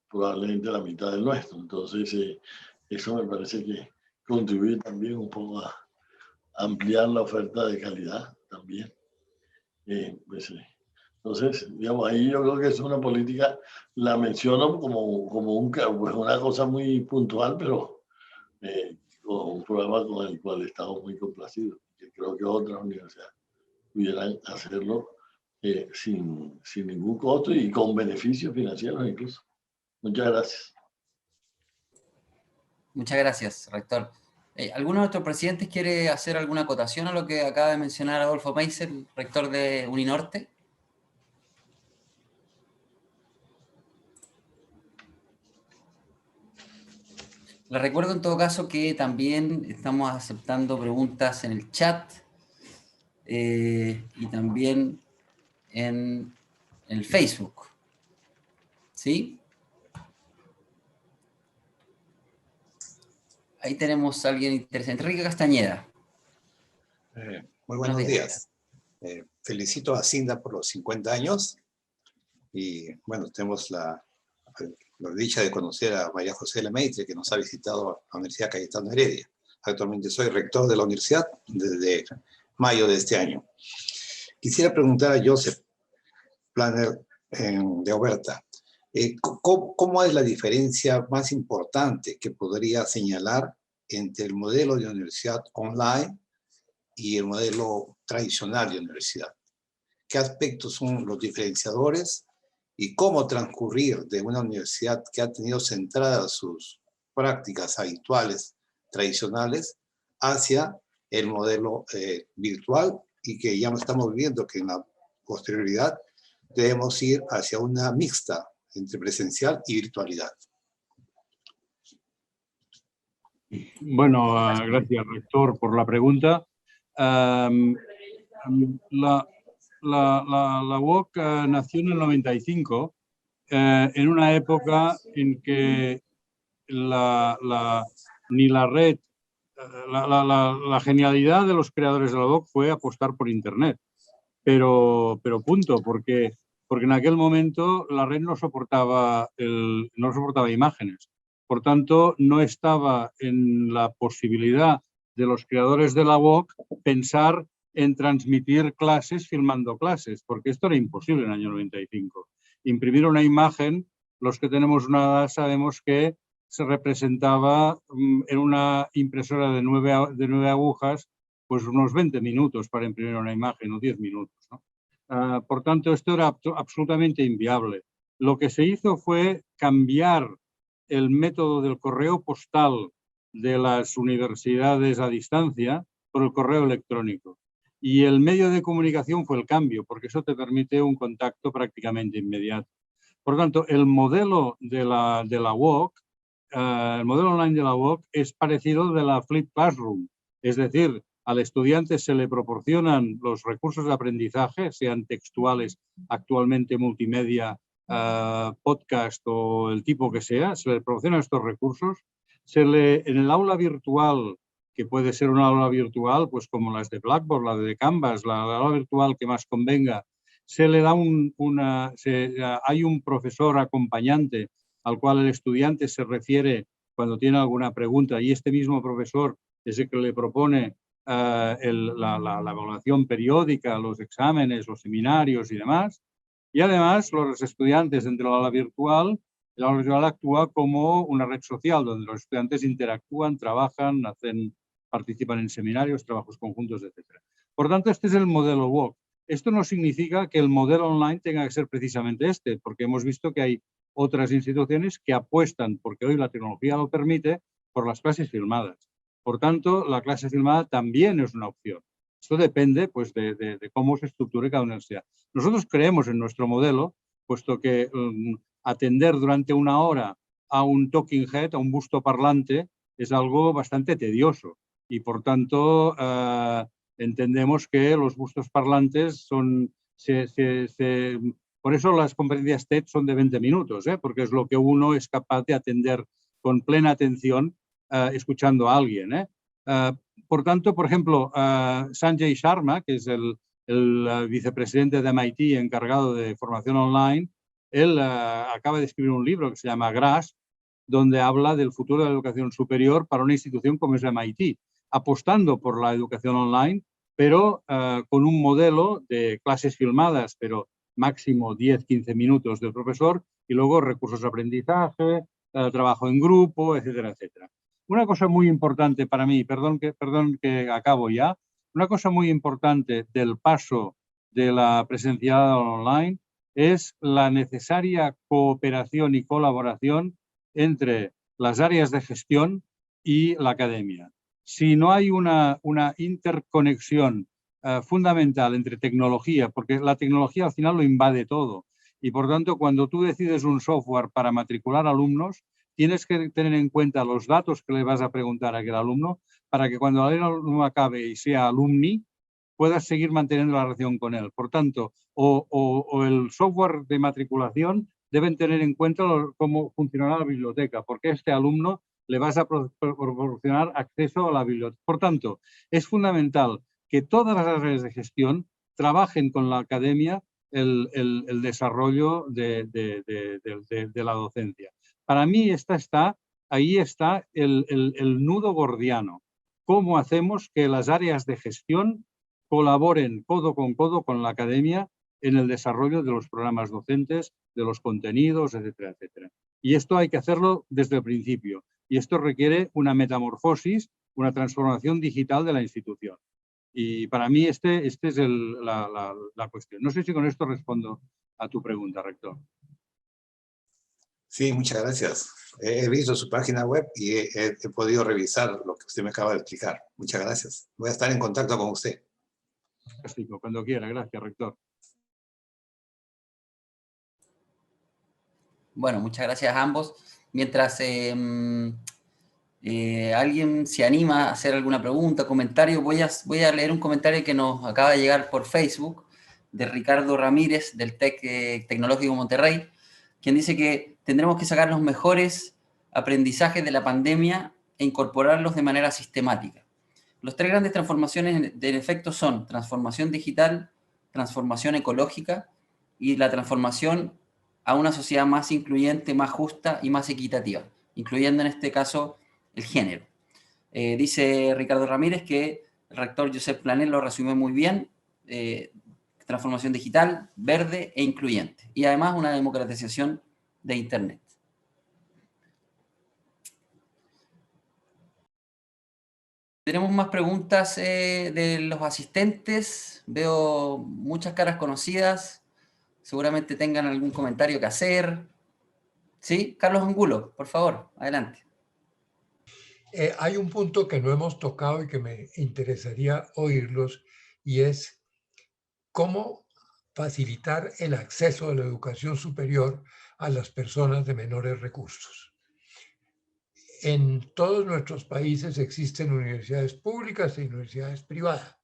probablemente la mitad del nuestro. Entonces, eso me parece que contribuye también un poco a ampliar la oferta de calidad también. Pues, entonces, digamos, ahí yo creo que es una política, la menciono como pues una cosa muy puntual, pero con un programa con el cual estamos muy complacidos. Que creo que otras universidades pudieran hacerlo sin ningún costo y con beneficios financieros incluso. Muchas gracias. Muchas gracias, rector. ¿Alguno de nuestros presidentes quiere hacer alguna acotación a lo que acaba de mencionar Adolfo Meisel, rector de Uninorte? Les recuerdo en todo caso que también estamos aceptando preguntas en el chat y también en el Facebook. ¿Sí? Ahí tenemos a alguien interesante. Enrique Castañeda. Muy buenos días. Felicito a Cinda por los 50 años y bueno, tenemos la dicha de conocer a María José Lemaitre, que nos ha visitado la Universidad Cayetano Heredia. Actualmente soy rector de la universidad desde mayo de este año. Quisiera preguntar a Joseph Planner de Oberta, ¿cómo es la diferencia más importante que podría señalar entre el modelo de universidad online y el modelo tradicional de universidad. ¿Qué aspectos son los diferenciadores y cómo transcurrir de una universidad que ha tenido centradas sus prácticas habituales tradicionales hacia el modelo virtual, y que ya no estamos viendo que en la posterioridad debemos ir hacia una mixta entre presencial y virtualidad? Bueno, gracias, rector, por la pregunta. La UOC nació en el 95, en una época en que ni la red, la genialidad de los creadores de la UOC fue apostar por Internet, pero punto, porque en aquel momento la red no soportaba imágenes. Por tanto, no estaba en la posibilidad de los creadores de la UOC pensar en transmitir clases filmando clases, porque esto era imposible en el año 95. Imprimir una imagen, los que tenemos una edad sabemos que se representaba en una impresora de 9 agujas, pues unos 20 minutos para imprimir una imagen, o 10 minutos, ¿no? Por tanto, esto era absolutamente inviable. Lo que se hizo fue cambiar el método del correo postal de las universidades a distancia por el correo electrónico. Y el medio de comunicación fue el cambio, porque eso te permite un contacto prácticamente inmediato. Por tanto, el modelo de la UOC, el modelo online de la UOC es parecido de la Flipped Classroom. Es decir, al estudiante se le proporcionan los recursos de aprendizaje, sean textuales, actualmente multimedia, podcast o el tipo que sea, se le proporcionan estos recursos. En el aula virtual, que puede ser una aula virtual, pues como las de Blackboard, la de Canvas, la aula virtual que más convenga, se le da hay un profesor acompañante al cual el estudiante se refiere cuando tiene alguna pregunta, y este mismo profesor es el que le propone la evaluación periódica, los exámenes, los seminarios y demás. Y además, los estudiantes dentro de la aula virtual actúa como una red social donde los estudiantes interactúan, trabajan, participan en seminarios, trabajos conjuntos, etc. Por tanto, este es el modelo UOC. Esto no significa que el modelo online tenga que ser precisamente este, porque hemos visto que hay otras instituciones que apuestan, porque hoy la tecnología lo permite, por las clases filmadas. Por tanto, la clase filmada también es una opción. Esto depende, pues, de cómo se estructure cada universidad. Nosotros creemos en nuestro modelo, puesto que atender durante una hora a un talking head, a un busto parlante, es algo bastante tedioso. Y, por tanto, entendemos que los bustos parlantes son... por eso las conferencias TED son de 20 minutos, porque es lo que uno es capaz de atender con plena atención escuchando a alguien. Por tanto, por ejemplo, Sanjay Sharma, que es el vicepresidente de MIT encargado de formación online, él acaba de escribir un libro que se llama GRASP, donde habla del futuro de la educación superior para una institución como es MIT, apostando por la educación online, pero con un modelo de clases filmadas, pero máximo 10-15 minutos del profesor, y luego recursos de aprendizaje, trabajo en grupo, etcétera, etcétera. Una cosa muy importante para mí, perdón que acabo ya, una cosa muy importante del paso de la presencialidad online es la necesaria cooperación y colaboración entre las áreas de gestión y la academia. Si no hay una interconexión fundamental entre tecnología, porque la tecnología al final lo invade todo, y por tanto cuando tú decides un software para matricular alumnos, tienes que tener en cuenta los datos que le vas a preguntar a aquel alumno para que cuando el alumno acabe y sea alumni, puedas seguir manteniendo la relación con él. Por tanto, o el software de matriculación deben tener en cuenta cómo funcionará la biblioteca, porque a este alumno le vas a proporcionar acceso a la biblioteca. Por tanto, es fundamental que todas las áreas de gestión trabajen con la academia el desarrollo de la docencia. Para mí ahí está el nudo gordiano. ¿Cómo hacemos que las áreas de gestión colaboren codo con la academia en el desarrollo de los programas docentes, de los contenidos, etcétera, etcétera? Y esto hay que hacerlo desde el principio. y esto requiere una metamorfosis, una transformación digital de la institución. Y para mí este es la cuestión. No sé si con esto respondo a tu pregunta, rector. Sí, muchas gracias. He visto su página web y he podido revisar lo que usted me acaba de explicar. Muchas gracias. Voy a estar en contacto con usted. Fantástico, cuando quiera. Gracias, rector. Bueno, muchas gracias a ambos. Mientras alguien se anima a hacer alguna pregunta, comentario, voy a leer un comentario que nos acaba de llegar por Facebook de Ricardo Ramírez del TEC Tecnológico Monterrey, quien dice que tendremos que sacar los mejores aprendizajes de la pandemia e incorporarlos de manera sistemática. Los tres grandes transformaciones en efecto son transformación digital, transformación ecológica y la transformación a una sociedad más incluyente, más justa y más equitativa, incluyendo en este caso el género. Dice Ricardo Ramírez que el rector Josep Planell lo resumió muy bien, transformación digital, verde e incluyente, y además una democratización de Internet. Tenemos más preguntas de los asistentes, veo muchas caras conocidas, seguramente tengan algún comentario que hacer. ¿Sí? Carlos Angulo, por favor, adelante. Hay un punto que no hemos tocado y que me interesaría oírlos, y es cómo facilitar el acceso a la educación superior a las personas de menores recursos. En todos nuestros países existen universidades públicas y universidades privadas.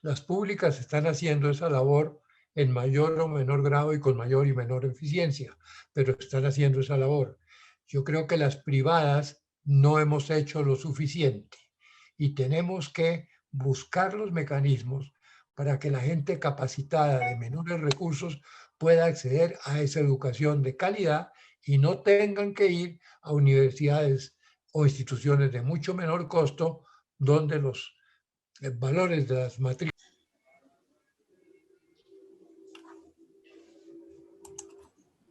Las públicas están haciendo esa labor en mayor o menor grado y con mayor y menor eficiencia, pero están haciendo esa labor. Yo creo que las privadas no hemos hecho lo suficiente y tenemos que buscar los mecanismos para que la gente capacitada de menores recursos pueda acceder a esa educación de calidad y no tengan que ir a universidades o instituciones de mucho menor costo donde los valores de las matrículas.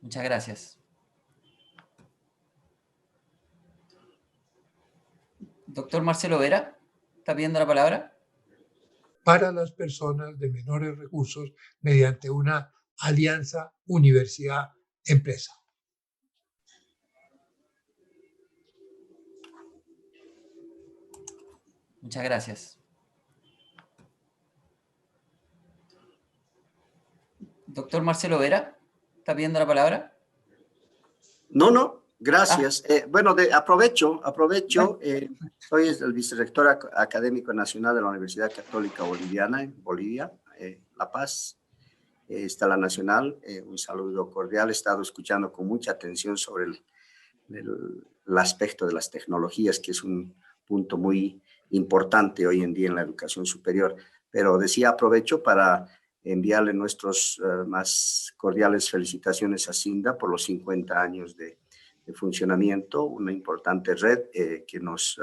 Muchas gracias. Doctor Marcelo Vera, ¿está pidiendo la palabra? Para las personas de menores recursos mediante una alianza universidad-empresa. Muchas gracias. Doctor Marcelo Vera, ¿está pidiendo la palabra? No, gracias. Bueno, aprovecho. Soy el vicerrector académico nacional de la Universidad Católica Boliviana en Bolivia, La Paz. Está la Nacional. Un saludo cordial. He estado escuchando con mucha atención sobre el aspecto de las tecnologías, que es un punto muy importante hoy en día en la educación superior. Pero aprovecho para enviarle nuestros más cordiales felicitaciones a CINDA por los 50 años de funcionamiento, una importante red que nos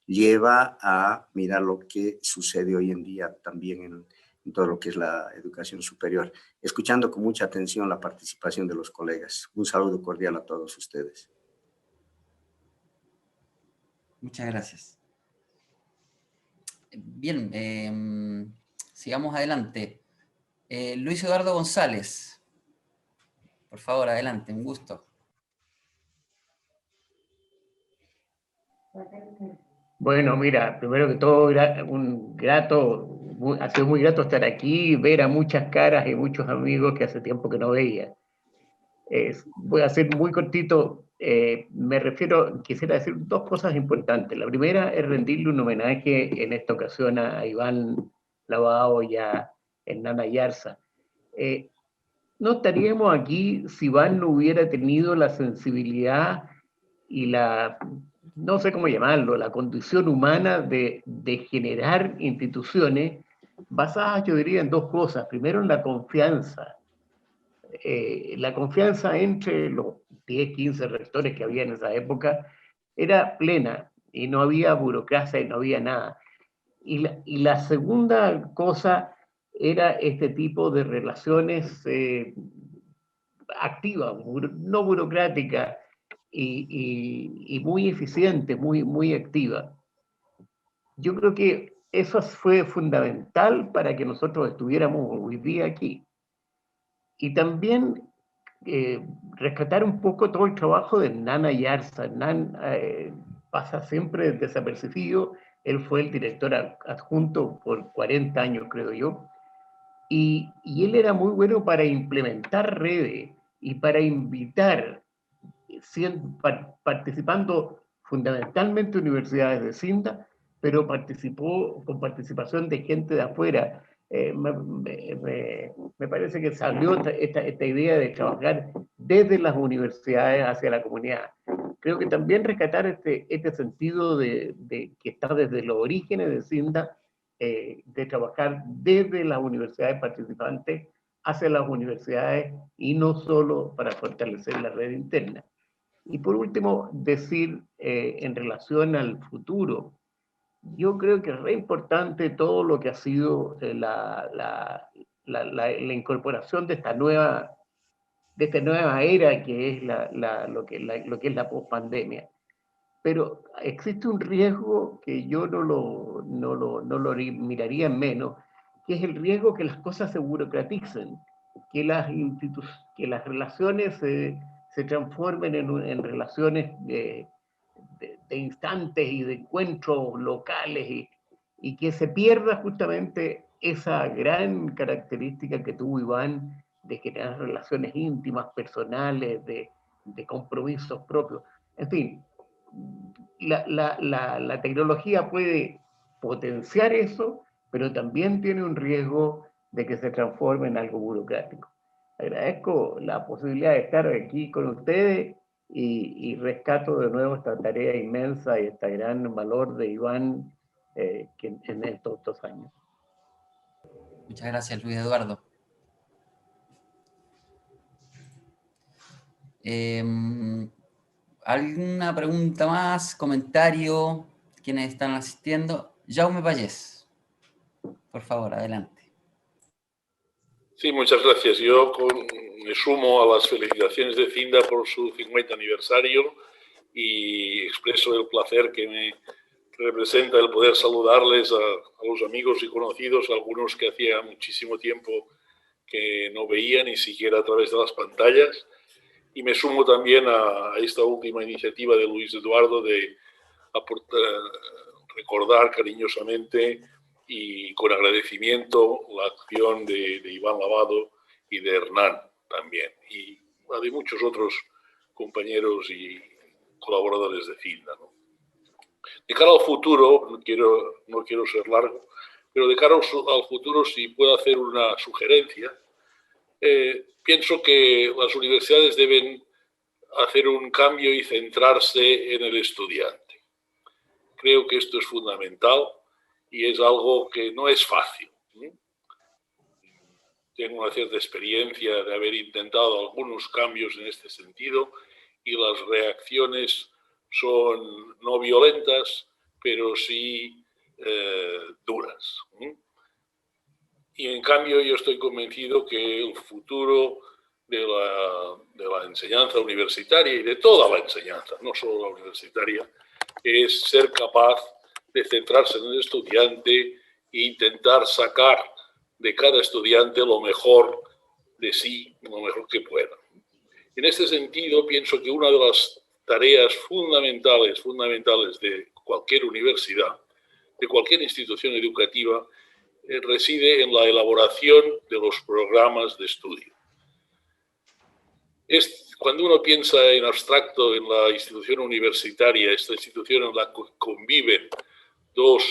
lleva a mirar lo que sucede hoy en día también en todo lo que es la educación superior, escuchando con mucha atención la participación de los colegas. Un saludo cordial a todos ustedes. Muchas gracias. Bien, sigamos adelante. Luis Eduardo González, por favor, adelante, un gusto. Bueno, mira, primero que todo, ha sido muy grato estar aquí, ver a muchas caras y muchos amigos que hace tiempo que no veía. Voy a ser muy cortito. Quisiera decir dos cosas importantes. La primera es rendirle un homenaje en esta ocasión a Iván Lavao y a Hernán Ayarza. No estaríamos aquí si Iván no hubiera tenido la sensibilidad y no sé cómo llamarlo, la condición humana de generar instituciones basadas, yo diría, en dos cosas. Primero, en la confianza. La confianza entre los 10, 15 rectores que había en esa época era plena y no había burocracia y no había nada. Y la segunda cosa era este tipo de relaciones activas, no burocráticas, y muy eficiente, muy activa. Yo creo que eso fue fundamental para que nosotros estuviéramos hoy día aquí. Y también rescatar un poco todo el trabajo de Hernán Ayarza. Hernán pasa siempre desapercibido. Él fue el director adjunto por 40 años, creo yo. Y él era muy bueno para implementar redes y para invitar, participando fundamentalmente universidades de Cinda, pero participó con participación de gente de afuera. Me parece que salió esta idea de trabajar desde las universidades hacia la comunidad. Creo que también rescatar este sentido de que está desde los orígenes de Cinda, de trabajar desde las universidades participantes hacia las universidades y no solo para fortalecer la red interna. Y por último, decir en relación al futuro, yo creo que es re importante todo lo que ha sido la incorporación de esta nueva era que es lo que es la pospandemia. Pero existe un riesgo que yo no lo miraría en menos, que es el riesgo que las cosas se burocraticen, que las relaciones se transformen en relaciones de instantes y de encuentros locales y que se pierda justamente esa gran característica que tuvo Iván de generar relaciones íntimas, personales, de compromisos propios. En fin, la tecnología puede potenciar eso, pero también tiene un riesgo de que se transforme en algo burocrático. Agradezco la posibilidad de estar aquí con ustedes y rescato de nuevo esta tarea inmensa y este gran valor de Iván en estos 2 años. Muchas gracias, Luis Eduardo. ¿Alguna pregunta más? ¿Comentario? ¿Quiénes están asistiendo? Jaume Vallés, por favor, adelante. Sí, muchas gracias. Yo me sumo a las felicitaciones de Cinda por su 50 aniversario y expreso el placer que me representa el poder saludarles a los amigos y conocidos, algunos que hacía muchísimo tiempo que no veía ni siquiera a través de las pantallas. Y me sumo también a esta última iniciativa de Luis Eduardo de recordar cariñosamente y con agradecimiento la acción de Iván Lavado y de Hernán también, y la de muchos otros compañeros y colaboradores de Cinda, ¿no? De cara al futuro, no quiero ser largo, pero de cara al futuro, si puedo hacer una sugerencia, pienso que las universidades deben hacer un cambio y centrarse en el estudiante. Creo que esto es fundamental y es algo que no es fácil. Tengo una cierta experiencia de haber intentado algunos cambios en este sentido y las reacciones son no violentas, pero sí duras. Y en cambio yo estoy convencido que el futuro de la enseñanza universitaria y de toda la enseñanza, no solo la universitaria, es ser capaz de centrarse en el estudiante e intentar sacar de cada estudiante lo mejor de sí, lo mejor que pueda. En este sentido, pienso que una de las tareas fundamentales de cualquier universidad, de cualquier institución educativa, reside en la elaboración de los programas de estudio. Cuando uno piensa en abstracto en la institución universitaria, esta institución en la que conviven dos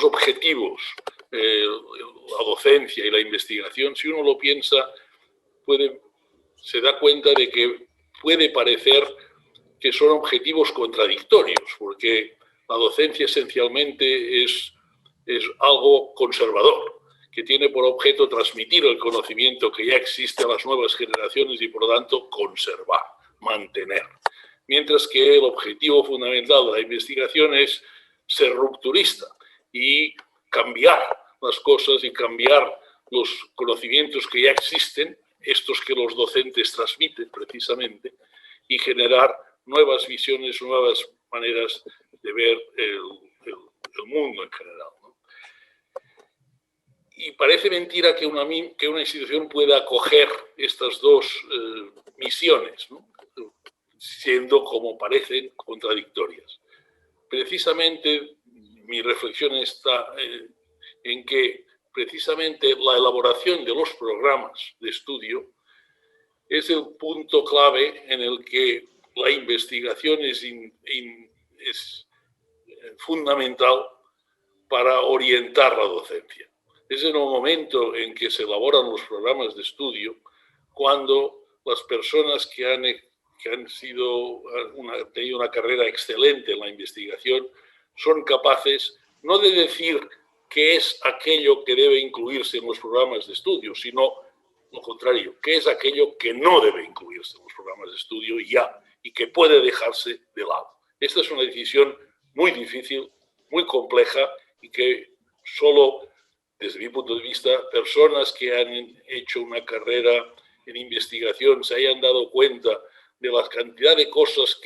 objetivos, la docencia y la investigación, si uno lo piensa, se da cuenta de que puede parecer que son objetivos contradictorios, porque la docencia esencialmente es algo conservador, que tiene por objeto transmitir el conocimiento que ya existe a las nuevas generaciones y, por lo tanto, conservar, mantener. Mientras que el objetivo fundamental de la investigación es ser rupturista y cambiar las cosas y cambiar los conocimientos que ya existen, estos que los docentes transmiten precisamente precisamente, y generar nuevas visiones, nuevas maneras de ver el mundo en general, ¿no? Y parece mentira que una institución pueda acoger estas dos misiones, ¿no? Siendo, como parecen, contradictorias. Precisamente mi reflexión está en que precisamente la elaboración de los programas de estudio es el punto clave en el que la investigación es fundamental para orientar la docencia. Es en el momento en que se elaboran los programas de estudio cuando las personas que han tenido una carrera excelente en la investigación son capaces no de decir qué es aquello que debe incluirse en los programas de estudio, sino lo contrario, qué es aquello que no debe incluirse en los programas de estudio ya y que puede dejarse de lado. Esta es una decisión muy difícil, muy compleja y que solo, desde mi punto de vista, personas que han hecho una carrera en investigación se hayan dado cuenta de la cantidad de cosas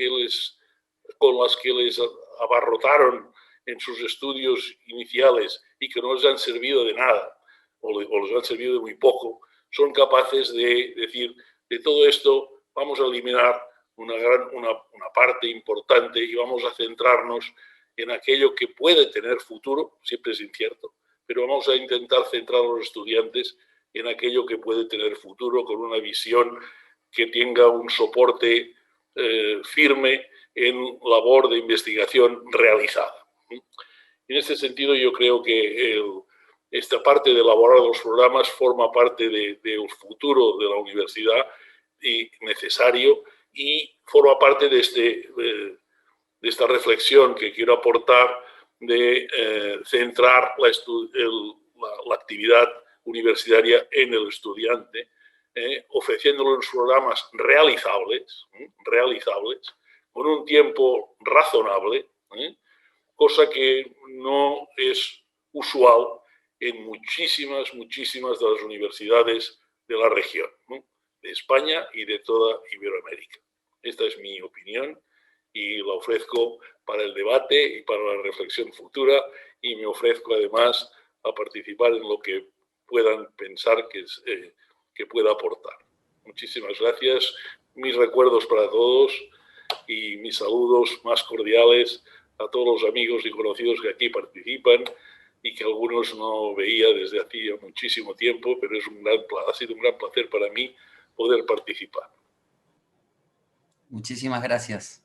con las que les abarrotaron en sus estudios iniciales y que no les han servido de nada o les han servido de muy poco, son capaces de decir, de todo esto vamos a eliminar una parte importante y vamos a centrarnos en aquello que puede tener futuro, siempre es incierto, pero vamos a intentar centrar a los estudiantes en aquello que puede tener futuro con una visión que tenga un soporte firme en labor de investigación realizada. En este sentido, yo creo que esta parte de elaborar los programas forma parte del futuro de la universidad y necesario, y forma parte de esta reflexión que quiero aportar de centrar la actividad universitaria en el estudiante, ofreciéndole unos programas realizables, con un tiempo razonable, cosa que no es usual en muchísimas de las universidades de la región, ¿no? De España y de toda Iberoamérica. Esta es mi opinión y la ofrezco para el debate y para la reflexión futura, y me ofrezco además a participar en lo que puedan pensar que pueda aportar. Muchísimas gracias, mis recuerdos para todos y mis saludos más cordiales a todos los amigos y conocidos que aquí participan y que algunos no veía desde hacía muchísimo tiempo, pero ha sido un gran placer para mí poder participar. Muchísimas gracias.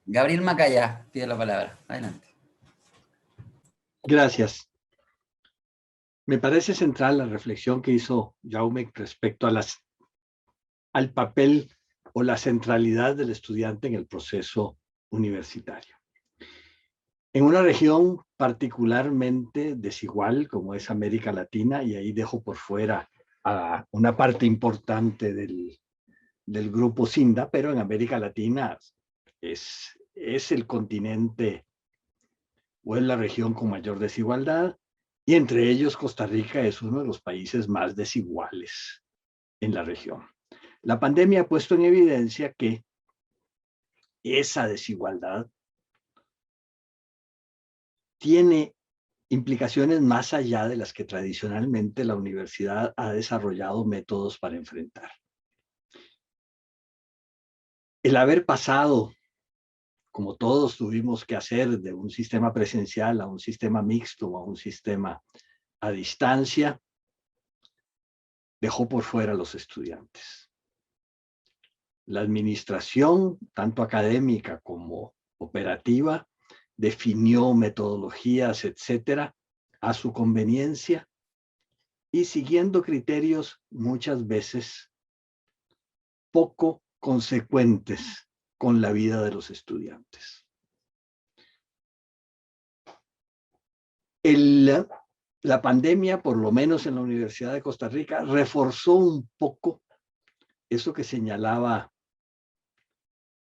Gabriel Macaya tiene la palabra. Adelante. Gracias. Me parece central la reflexión que hizo Jaume respecto al papel o la centralidad del estudiante en el proceso universitario. En una región particularmente desigual como es América Latina, y ahí dejo por fuera a una parte importante del grupo CINDA, pero en América Latina es el continente o es la región con mayor desigualdad, y entre ellos Costa Rica es uno de los países más desiguales en la región. La pandemia ha puesto en evidencia que esa desigualdad tiene implicaciones más allá de las que tradicionalmente la universidad ha desarrollado métodos para enfrentar. El haber pasado, como todos tuvimos que hacer, de un sistema presencial a un sistema mixto o a un sistema a distancia, dejó por fuera a los estudiantes. La administración, tanto académica como operativa, definió metodologías, etcétera, a su conveniencia y siguiendo criterios muchas veces poco consecuentes con la vida de los estudiantes. La pandemia, por lo menos en la Universidad de Costa Rica, reforzó un poco eso que señalaba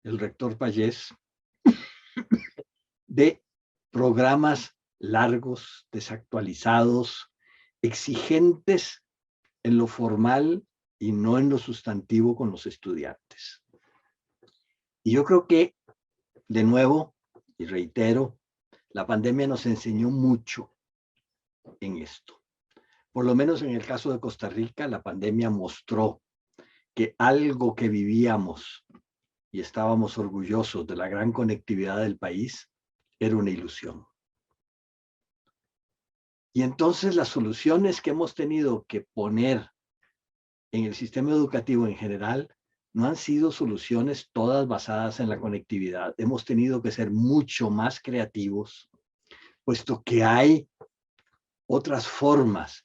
el rector Pallés, de programas largos, desactualizados, exigentes en lo formal y no en lo sustantivo con los estudiantes. Y yo creo que, de nuevo, y reitero, la pandemia nos enseñó mucho en esto. Por lo menos en el caso de Costa Rica, la pandemia mostró que algo que vivíamos y estábamos orgullosos de la gran conectividad del país era una ilusión. Y entonces las soluciones que hemos tenido que poner en el sistema educativo en general no han sido soluciones todas basadas en la conectividad. Hemos tenido que ser mucho más creativos, puesto que hay otras formas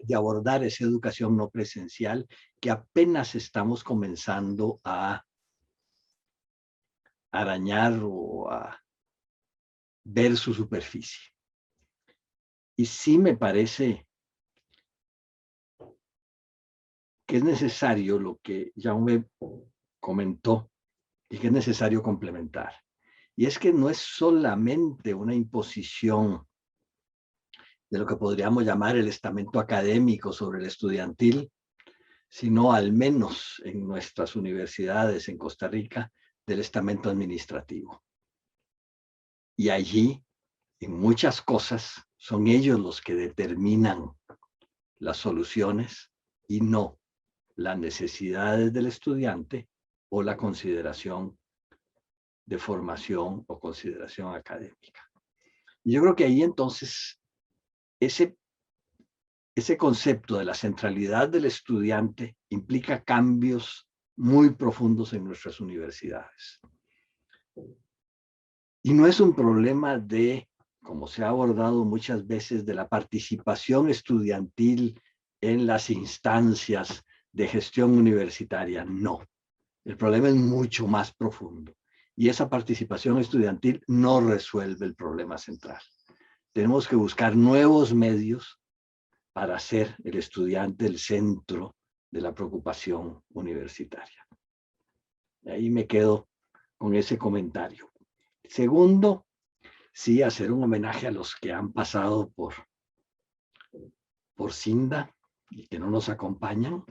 de abordar esa educación no presencial que apenas estamos comenzando a arañar o a ver su superficie. Y sí me parece que es necesario lo que Jaume comentó y que es necesario complementar. Y es que no es solamente una imposición de lo que podríamos llamar el estamento académico sobre el estudiantil, sino al menos en nuestras universidades en Costa Rica, del estamento administrativo. Y allí, en muchas cosas, son ellos los que determinan las soluciones y no las necesidades del estudiante o la consideración de formación o consideración académica. Y yo creo que ahí entonces ese concepto de la centralidad del estudiante implica cambios muy profundos en nuestras universidades. Y no es un problema de, como se ha abordado muchas veces, de la participación estudiantil en las instancias de gestión universitaria. No, el problema es mucho más profundo. Y esa participación estudiantil no resuelve el problema central. Tenemos que buscar nuevos medios para hacer el estudiante el centro de la preocupación universitaria. Y ahí me quedo con ese comentario. Segundo, sí, hacer un homenaje a los que han pasado por Cinda y que no nos acompañan.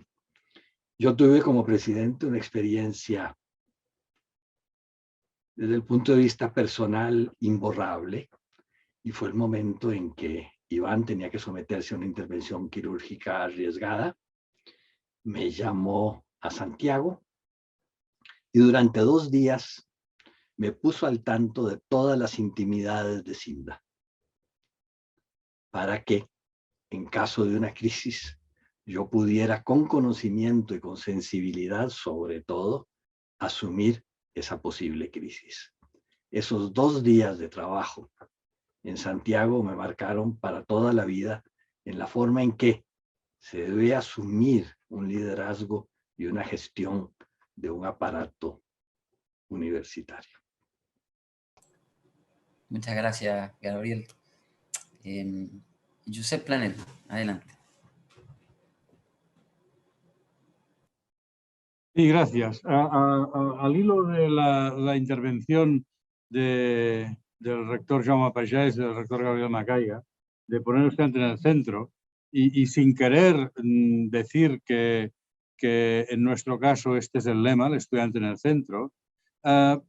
Yo tuve como presidente una experiencia desde el punto de vista personal imborrable, y fue el momento en que Iván tenía que someterse a una intervención quirúrgica arriesgada. Me llamó a Santiago y durante 2 días me puso al tanto de todas las intimidades de Cinda, para que en caso de una crisis yo pudiera, con conocimiento y con sensibilidad sobre todo, asumir esa posible crisis. Esos 2 días de trabajo en Santiago me marcaron para toda la vida en la forma en que se debe asumir un liderazgo y una gestión de un aparato universitario. Muchas gracias, Gabriel. Josep Planel, adelante. Sí, gracias. Al hilo de la intervención del rector Jaume Pagès, del rector Gabriel Macaiga, de poner al estudiante en el centro, y sin querer decir que en nuestro caso este es el lema, el estudiante en el centro,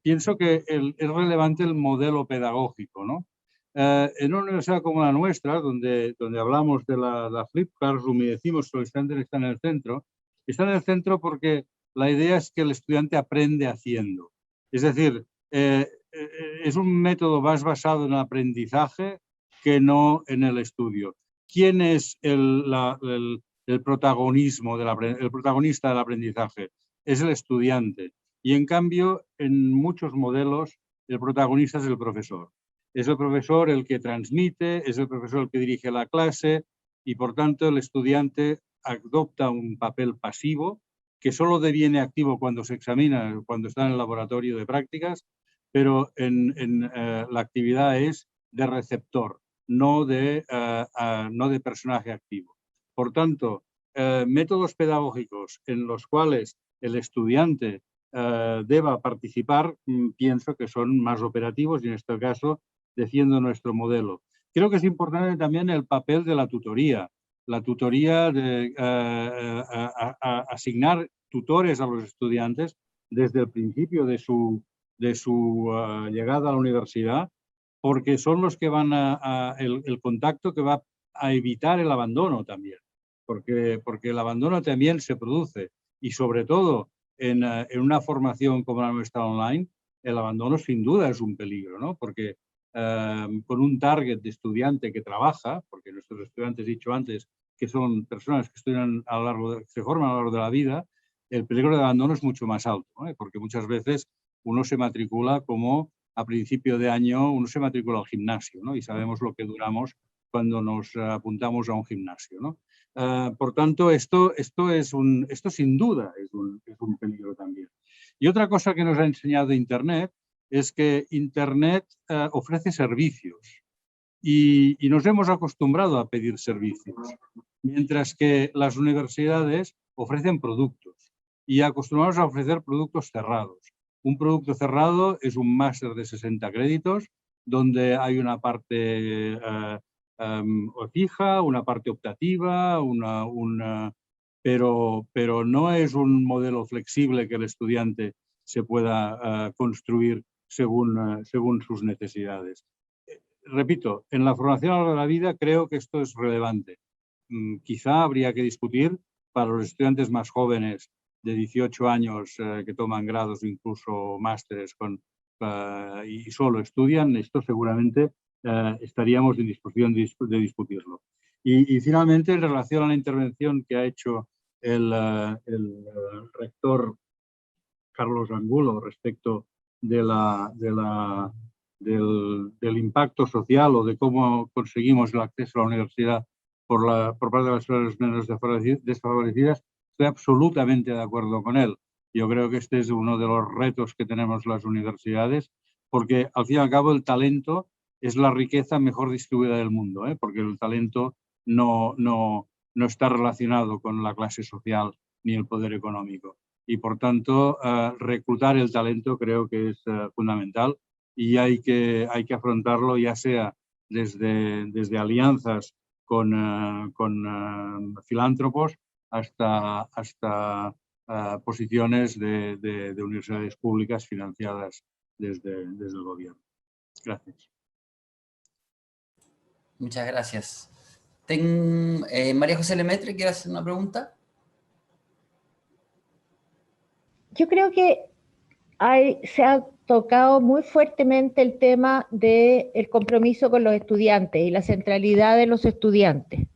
pienso que es relevante el modelo pedagógico, ¿no? En una universidad como la nuestra, donde hablamos de la flip classroom y decimos que el estudiante está en el centro porque la idea es que el estudiante aprende haciendo. Es decir, es un método más basado en el aprendizaje que no en el estudio. ¿Quién es el protagonista del aprendizaje? Es el estudiante. Y en cambio, en muchos modelos, el protagonista es el profesor. Es el profesor el que transmite, es el profesor el que dirige la clase y, por tanto, el estudiante adopta un papel pasivo que solo deviene activo cuando se examina, cuando está en el laboratorio de prácticas, pero la actividad es de receptor, no de personaje activo. Por tanto, métodos pedagógicos en los cuales el estudiante deba participar, pienso que son más operativos y en este caso defiendo nuestro modelo. Creo que es importante también el papel de la tutoría. la tutoría, asignar tutores a los estudiantes desde el principio de su llegada a la universidad, porque son los que van el contacto que va a evitar el abandono también, porque el abandono también se produce, y sobre todo en una formación como la nuestra online, el abandono sin duda es un peligro, ¿no? Porque con un target de estudiante que trabaja, porque nuestros estudiantes, he dicho antes, que son personas que estudian se forman a lo largo de la vida, el peligro de abandono es mucho más alto, ¿no? Porque muchas veces uno se matricula como a principio de año, uno se matricula al gimnasio, ¿no? Y sabemos lo que duramos cuando nos apuntamos a un gimnasio, ¿no? Por tanto, esto sin duda es un peligro también. Y otra cosa que nos ha enseñado Internet es que Internet ofrece servicios y nos hemos acostumbrado a pedir servicios, mientras que las universidades ofrecen productos y acostumbramos a ofrecer productos cerrados. Un producto cerrado es un máster de 60 créditos donde hay una parte fija, una parte optativa, pero no es un modelo flexible que el estudiante se pueda construir según sus necesidades. Repito, en la formación a lo largo de la vida creo que esto es relevante. Quizá habría que discutir para los estudiantes más jóvenes de 18 años que toman grados o incluso másteres y solo estudian, esto seguramente estaríamos en disposición de discutirlo. Y finalmente, en relación a la intervención que ha hecho el rector Carlos Angulo respecto del impacto social o de cómo conseguimos el acceso a la universidad por parte de las personas menos desfavorecidas, estoy absolutamente de acuerdo con él. Yo creo que este es uno de los retos que tenemos las universidades, porque al fin y al cabo el talento es la riqueza mejor distribuida del mundo, porque el talento no está relacionado con la clase social ni el poder económico. Y por tanto, reclutar el talento creo que es fundamental y hay que afrontarlo ya sea desde alianzas con filántropos hasta posiciones de universidades públicas financiadas desde el gobierno. Gracias. Muchas gracias. María José Lemaitre, ¿quieres hacer una pregunta? Yo creo que se ha tocado muy fuertemente el tema del compromiso con los estudiantes y la centralidad de los estudiantes.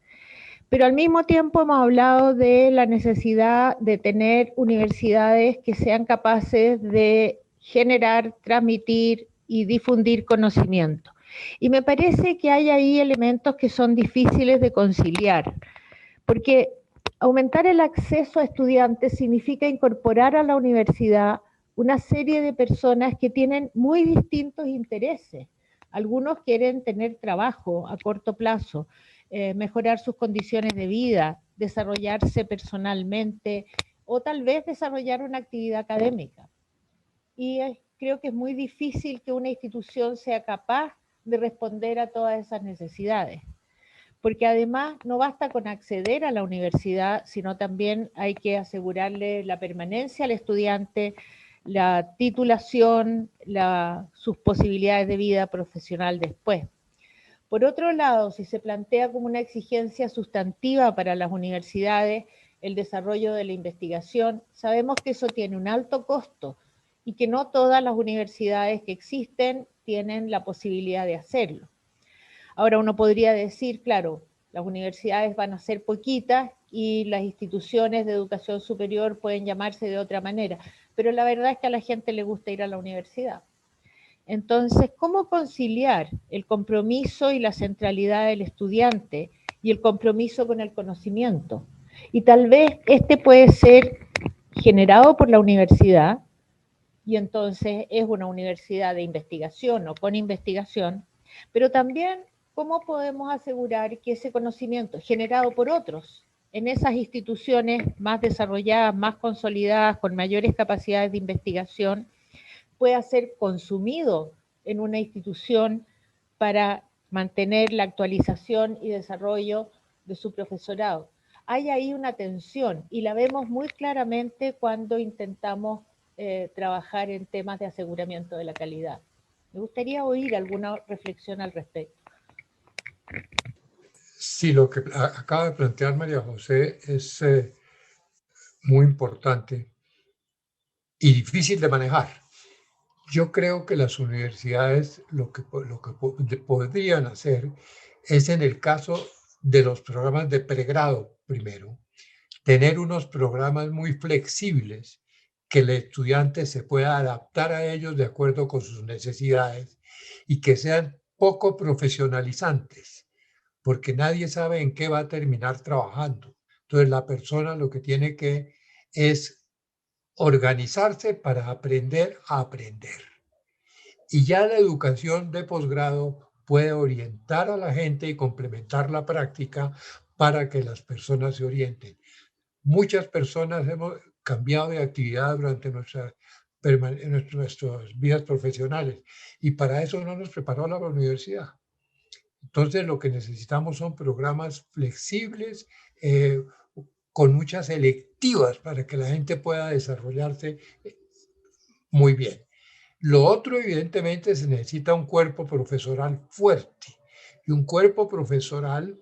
Pero al mismo tiempo hemos hablado de la necesidad de tener universidades que sean capaces de generar, transmitir y difundir conocimiento. Y me parece que hay ahí elementos que son difíciles de conciliar, porque aumentar el acceso a estudiantes significa incorporar a la universidad una serie de personas que tienen muy distintos intereses. Algunos quieren tener trabajo a corto plazo, mejorar sus condiciones de vida, desarrollarse personalmente o tal vez desarrollar una actividad académica. Y creo que es muy difícil que una institución sea capaz de responder a todas esas necesidades. Porque además no basta con acceder a la universidad, sino también hay que asegurarle la permanencia al estudiante, la titulación, sus posibilidades de vida profesional después. Por otro lado, si se plantea como una exigencia sustantiva para las universidades el desarrollo de la investigación, sabemos que eso tiene un alto costo y que no todas las universidades que existen tienen la posibilidad de hacerlo. Ahora uno podría decir, claro, las universidades van a ser poquitas y las instituciones de educación superior pueden llamarse de otra manera, pero la verdad es que a la gente le gusta ir a la universidad. Entonces, ¿cómo conciliar el compromiso y la centralidad del estudiante y el compromiso con el conocimiento? Y tal vez este puede ser generado por la universidad y entonces es una universidad de investigación o con investigación, pero también ¿cómo podemos asegurar que ese conocimiento generado por otros en esas instituciones más desarrolladas, más consolidadas, con mayores capacidades de investigación, pueda ser consumido en una institución para mantener la actualización y desarrollo de su profesorado. Hay ahí una tensión y la vemos muy claramente cuando intentamos trabajar en temas de aseguramiento de la calidad. Me gustaría oír alguna reflexión al respecto. Sí, lo que acaba de plantear María José es muy importante y difícil de manejar. Yo creo que las universidades lo que podrían hacer es, en el caso de los programas de pregrado primero, tener unos programas muy flexibles que el estudiante se pueda adaptar a ellos de acuerdo con sus necesidades y que sean poco profesionalizantes, porque nadie sabe en qué va a terminar trabajando. Entonces la persona lo que tiene que es organizarse para aprender a aprender. Y ya la educación de posgrado puede orientar a la gente y complementar la práctica para que las personas se orienten. Muchas personas hemos cambiado de actividad durante nuestras vidas profesionales y para eso no nos preparó la universidad. Entonces lo que necesitamos son programas flexibles, con muchas selectivas para que la gente pueda desarrollarse muy bien. Lo otro, evidentemente, se necesita un cuerpo profesoral fuerte y un cuerpo profesoral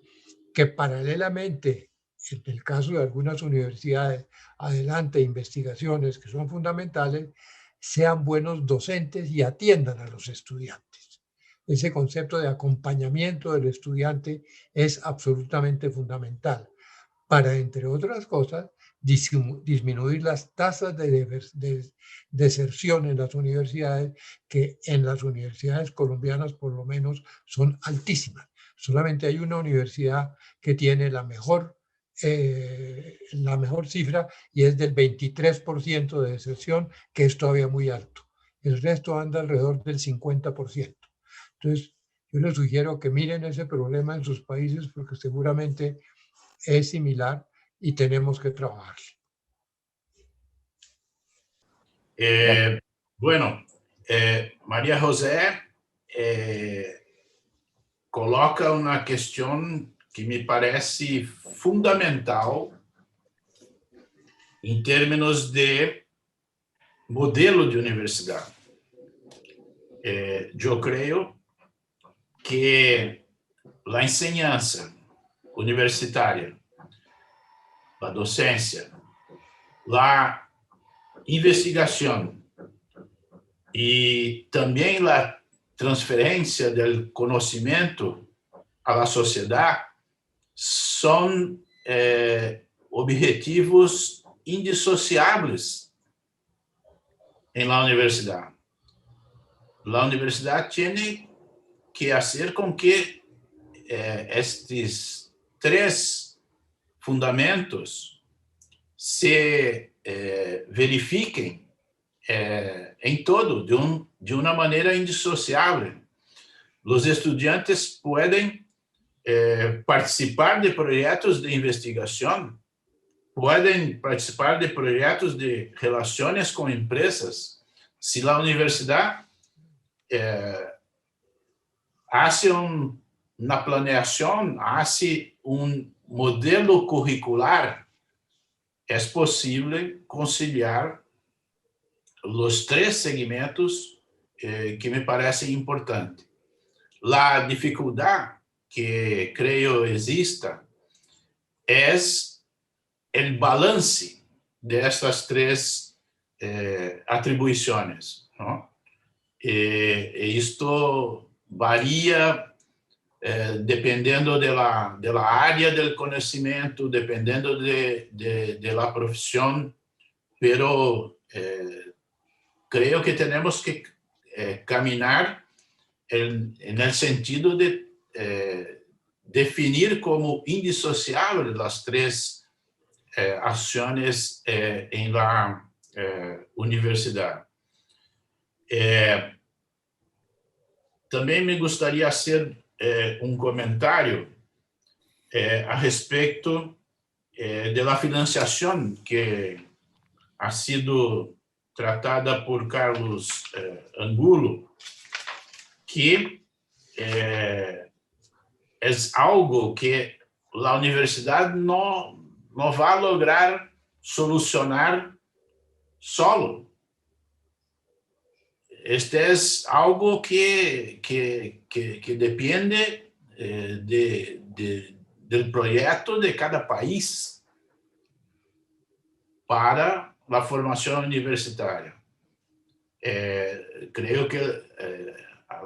que paralelamente, en el caso de algunas universidades, adelante investigaciones que son fundamentales, sean buenos docentes y atiendan a los estudiantes. Ese concepto de acompañamiento del estudiante es absolutamente fundamental para, entre otras cosas, disminuir las tasas de deserción en las universidades, que en las universidades colombianas por lo menos son altísimas. Solamente hay una universidad que tiene la mejor cifra y es del 23% de deserción, que es todavía muy alto. El resto anda alrededor del 50%. Entonces, yo les sugiero que miren ese problema en sus países porque seguramente es similar y tenemos que trabajar. Bueno, María José coloca una cuestión que me parece fundamental en términos de modelo de universidad. Yo creo que la enseñanza universitaria, la docencia, la investigación y también la transferencia del conocimiento a la sociedad son objetivos indisociables en la universidad. La universidad tiene que hacer con que estos tres fundamentos se verifiquen en todo, de una manera indisociable. Los estudiantes pueden participar de proyectos de investigación, pueden participar de proyectos de relaciones con empresas. Si la universidad hace una planeación, hace un modelo curricular, es posible conciliar los tres segmentos que me parecen importantes. La dificultad que creo exista es el balance de estas tres atribuciones, ¿no? Esto varía dependiendo de la área del conocimiento, dependiendo de la profesión, pero creo que tenemos que caminar en el sentido de definir como indisociables las tres acciones en la universidad. También me gustaría hacer un comentario a respecto de la financiación que ha sido tratada por Carlos Angulo, que es algo que la universidad no va a lograr solucionar solo. Este es algo que depende del proyecto de cada país para la formación universitaria. Creo que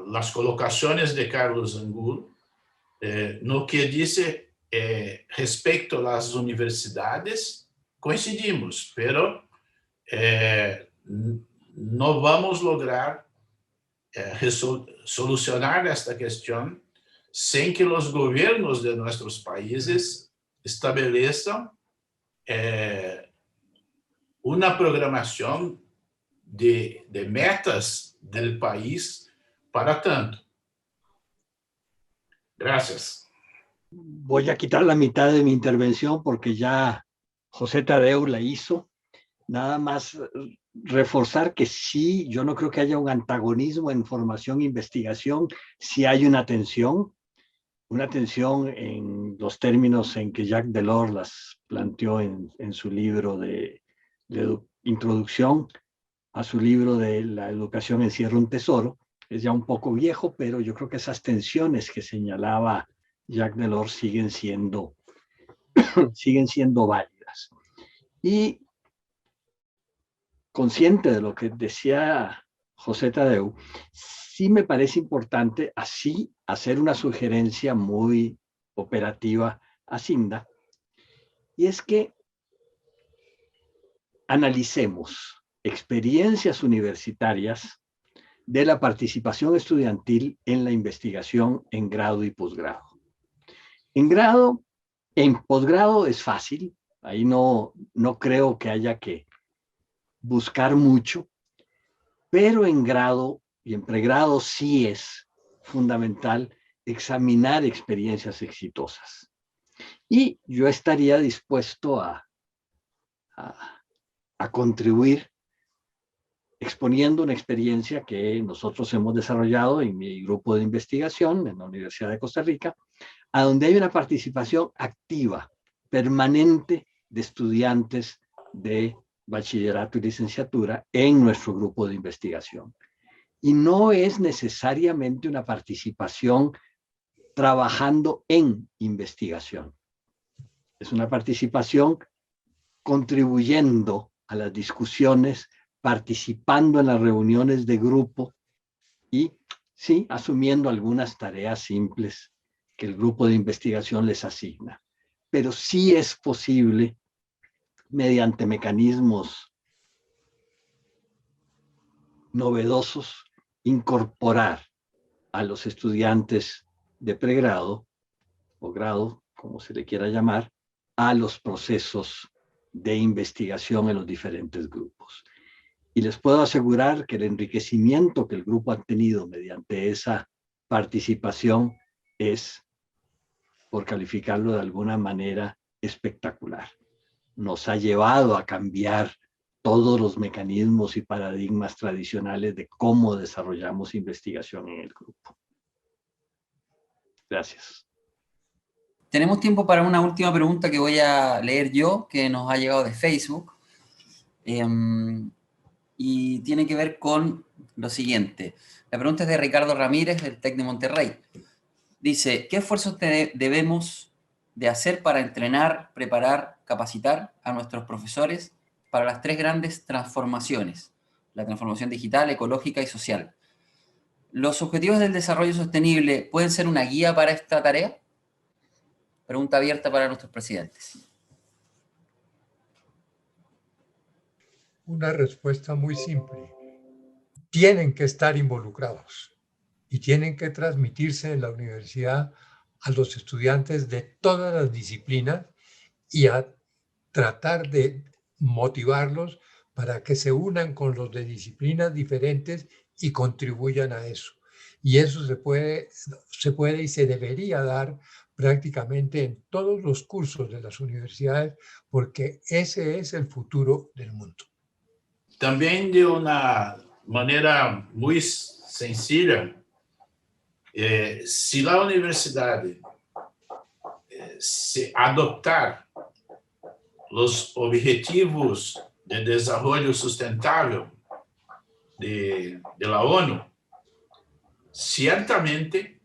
las colocaciones de Carlos Angulo, no que dice respecto a las universidades, coincidimos, pero no vamos a lograr solucionar esta cuestión sin que los gobiernos de nuestros países estabelezcan una programación de metas del país para tanto. Gracias. Voy a quitar la mitad de mi intervención porque ya José Tadeu la hizo. Nada más reforzar que sí, yo no creo que haya un antagonismo en formación e investigación, sí hay una tensión en los términos en que Jacques Delors las planteó en su libro de introducción a su libro de La educación encierra un tesoro. Es ya un poco viejo, pero yo creo que esas tensiones que señalaba Jacques Delors siguen siendo válidas. Y consciente de lo que decía José Tadeu, sí me parece importante así hacer una sugerencia muy operativa a Cinda, y es que analicemos experiencias universitarias de la participación estudiantil en la investigación en grado y posgrado. En posgrado es fácil, ahí no creo que haya que buscar mucho, pero en grado y en pregrado sí es fundamental examinar experiencias exitosas. Y yo estaría dispuesto a contribuir exponiendo una experiencia que nosotros hemos desarrollado en mi grupo de investigación en la Universidad de Costa Rica, a donde hay una participación activa, permanente de estudiantes de bachillerato y licenciatura en nuestro grupo de investigación. Y no es necesariamente una participación trabajando en investigación. Es una participación contribuyendo a las discusiones, participando en las reuniones de grupo y, sí, asumiendo algunas tareas simples que el grupo de investigación les asigna. Pero sí es posible, mediante mecanismos novedosos, incorporar a los estudiantes de pregrado o grado, como se le quiera llamar, a los procesos de investigación en los diferentes grupos. Y les puedo asegurar que el enriquecimiento que el grupo ha tenido mediante esa participación es, por calificarlo de alguna manera, espectacular. Nos ha llevado a cambiar todos los mecanismos y paradigmas tradicionales de cómo desarrollamos investigación en el grupo. Gracias. Tenemos tiempo para una última pregunta que voy a leer yo, que nos ha llegado de Facebook. Y tiene que ver con lo siguiente. La pregunta es de Ricardo Ramírez, del TEC de Monterrey. Dice, ¿qué esfuerzos debemos de hacer para entrenar, preparar, capacitar a nuestros profesores para las tres grandes transformaciones? La transformación digital, ecológica y social. ¿Los objetivos del desarrollo sostenible pueden ser una guía para esta tarea? Pregunta abierta para nuestros presidentes. Una respuesta muy simple. Tienen que estar involucrados y tienen que transmitirse en la universidad a los estudiantes de todas las disciplinas y a tratar de motivarlos para que se unan con los de disciplinas diferentes y contribuyan a eso. Y eso se puede y se debería dar prácticamente en todos los cursos de las universidades, porque ese es el futuro del mundo. También de una manera muy sencilla, si la universidad adoptar los objetivos de desarrollo sustentable de la ONU, ciertamente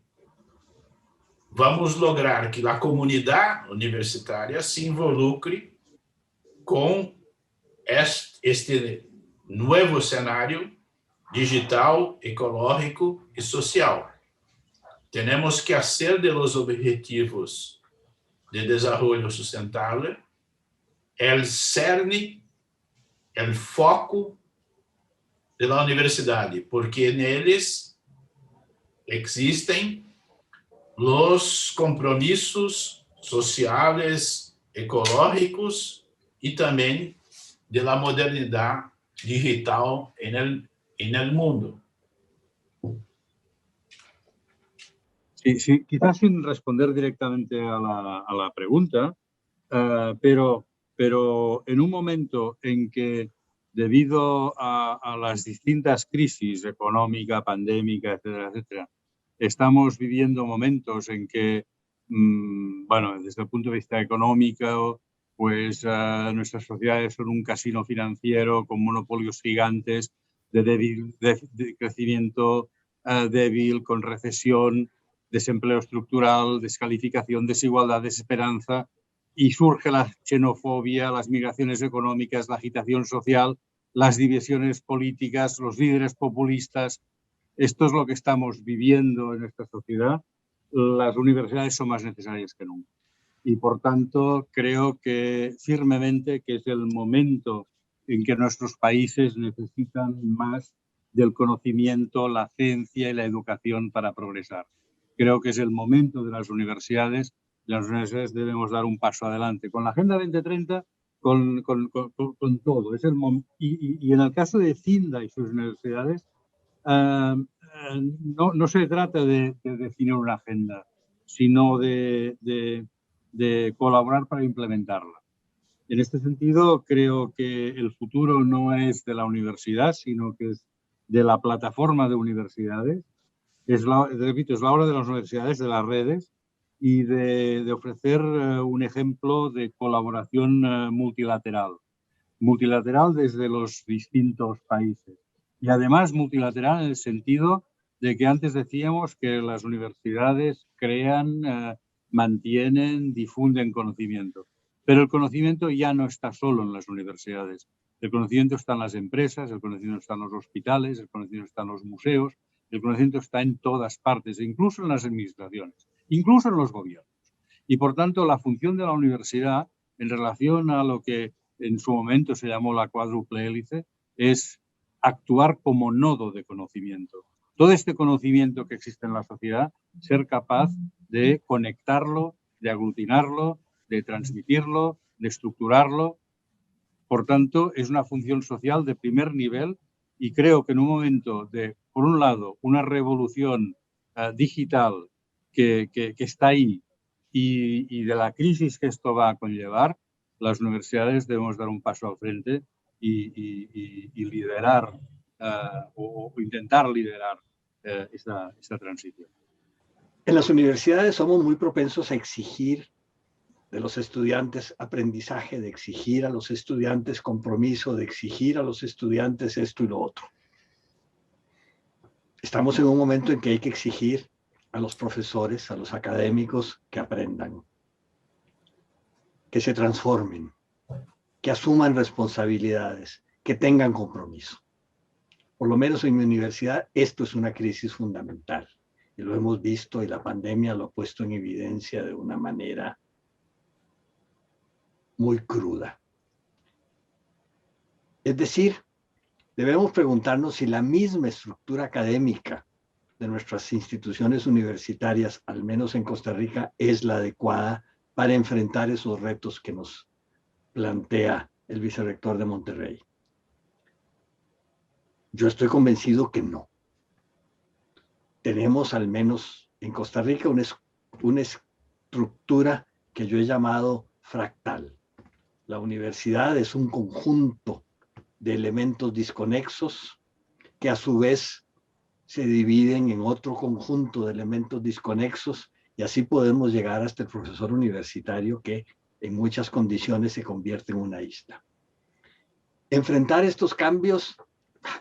vamos lograr que la comunidad universitaria se involucre con este nuevo escenario digital, ecológico y social. Tenemos que hacer de los objetivos de desarrollo sustentable el cerne, el foco de la universidad, porque en ellos existen los compromisos sociales, ecológicos y también de la modernidad digital en el mundo. Sí, quizás sin responder directamente a la pregunta, pero en un momento en que, debido a las distintas crisis económica, pandémica, etcétera, etcétera, estamos viviendo momentos en que, bueno, desde el punto de vista económico, pues nuestras sociedades son un casino financiero con monopolios gigantes, de crecimiento débil, con recesión, desempleo estructural, descalificación, desigualdad, desesperanza, y surge la xenofobia, las migraciones económicas, la agitación social, las divisiones políticas, los líderes populistas. Esto es lo que estamos viviendo en esta sociedad. Las universidades son más necesarias que nunca. Y por tanto, creo que firmemente que es el momento en que nuestros países necesitan más del conocimiento, la ciencia y la educación para progresar. Creo que es el momento de las universidades. Las universidades debemos dar un paso adelante. Con la Agenda 2030, con todo. Es el y en el caso de CINDA y sus universidades, no se trata de definir una agenda, sino de colaborar para implementarla. En este sentido, creo que el futuro no es de la universidad, sino que es de la plataforma de universidades. Repito, es la hora de las universidades, de las redes, y de ofrecer un ejemplo de colaboración multilateral. Multilateral desde los distintos países. Y además multilateral en el sentido de que antes decíamos que las universidades crean, mantienen, difunden conocimiento. Pero el conocimiento ya no está solo en las universidades. El conocimiento está en las empresas, el conocimiento está en los hospitales, el conocimiento está en los museos, el conocimiento está en todas partes, incluso en las administraciones, incluso en los gobiernos. Y por tanto, la función de la universidad en relación a lo que en su momento se llamó la cuádruple hélice es actuar como nodo de conocimiento. Todo este conocimiento que existe en la sociedad, ser capaz de conectarlo, de aglutinarlo, de transmitirlo, de estructurarlo. Por tanto, es una función social de primer nivel y creo que en un momento de, por un lado, una revolución digital que está ahí y de la crisis que esto va a conllevar, las universidades debemos dar un paso al frente y liderar o intentar liderar esta transición. En las universidades somos muy propensos a exigir de los estudiantes aprendizaje, de exigir a los estudiantes compromiso, de exigir a los estudiantes esto y lo otro. Estamos en un momento en que hay que exigir a los profesores, a los académicos que aprendan, que se transformen, que asuman responsabilidades, que tengan compromiso. Por lo menos en mi universidad esto es una crisis fundamental y lo hemos visto y la pandemia lo ha puesto en evidencia de una manera muy cruda. Es decir, debemos preguntarnos si la misma estructura académica de nuestras instituciones universitarias, al menos en Costa Rica, es la adecuada para enfrentar esos retos que nos plantea el vicerrector de Monterrey. Yo estoy convencido que no. Tenemos al menos en Costa Rica una estructura que yo he llamado fractal. La universidad es un conjunto de elementos disconexos que a su vez se dividen en otro conjunto de elementos disconexos Y así podemos llegar hasta el profesor universitario que en muchas condiciones se convierte en una isla. Enfrentar estos cambios,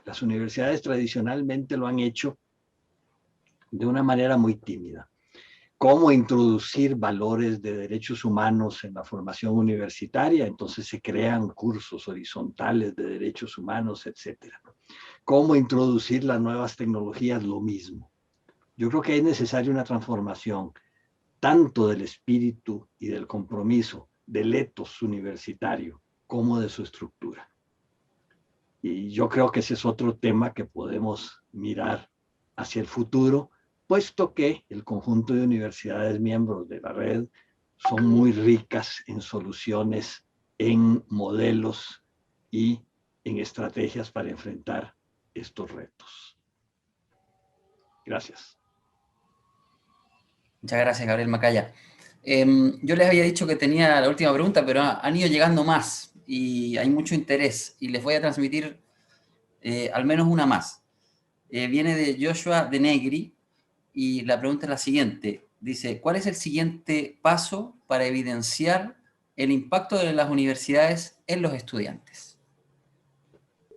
las universidades tradicionalmente lo han hecho de una manera muy tímida. Cómo introducir valores de derechos humanos en la formación universitaria, entonces se crean cursos horizontales de derechos humanos, etc. Cómo introducir las nuevas tecnologías, lo mismo. Yo creo que es necesaria una transformación tanto del espíritu y del compromiso del ethos universitario como de su estructura. Y yo creo que ese es otro tema que podemos mirar hacia el futuro, puesto que el conjunto de universidades miembros de la red son muy ricas en soluciones, en modelos y en estrategias para enfrentar estos retos. Gracias. Muchas gracias, Gabriel Macaya. Yo les había dicho que tenía la última pregunta, pero han ido llegando más y hay mucho interés y les voy a transmitir al menos una más. Viene de Joshua de Negri y la pregunta es la siguiente. Dice, ¿cuál es el siguiente paso para evidenciar el impacto de las universidades en los estudiantes?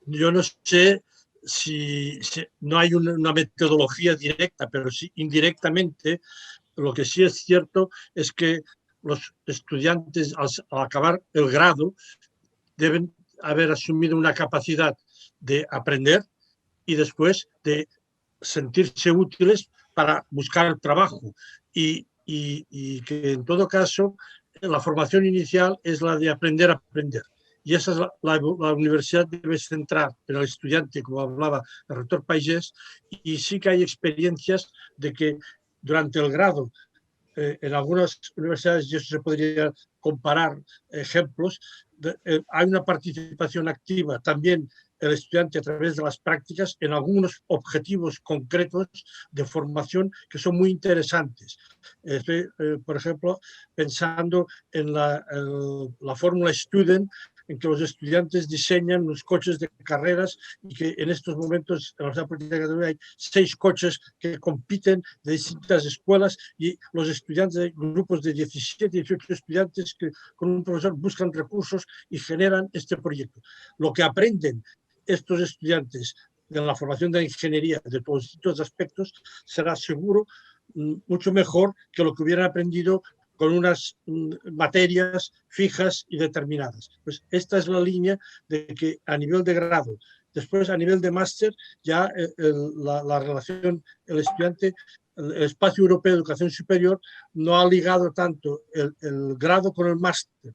Yo no sé si no hay una metodología directa, pero sí indirectamente. Lo que sí es cierto es que los estudiantes al acabar el grado deben haber asumido una capacidad de aprender y después de sentirse útiles para buscar el trabajo. Y que en todo caso la formación inicial es la de aprender a aprender. Y esa es la universidad debe centrar en el estudiante, como hablaba el rector Pagès, y sí que hay experiencias de que durante el grado, en algunas universidades, y eso se podría comparar ejemplos, hay una participación activa también el estudiante a través de las prácticas en algunos objetivos concretos de formación que son muy interesantes. Estoy, por ejemplo, pensando en la fórmula Student, en que los estudiantes diseñan los coches de carreras y que en estos momentos en la Universidad Política de Cataluña hay 6 coches que compiten de distintas escuelas y los estudiantes, grupos de 17, 18 estudiantes que con un profesor buscan recursos y generan este proyecto. Lo que aprenden estos estudiantes de la formación de la ingeniería, de todos estos aspectos, será seguro mucho mejor que lo que hubieran aprendido con unas materias fijas y determinadas. Pues esta es la línea de que a nivel de grado, después a nivel de máster, ya la relación, el estudiante, el espacio europeo de educación superior no ha ligado tanto el grado con el máster.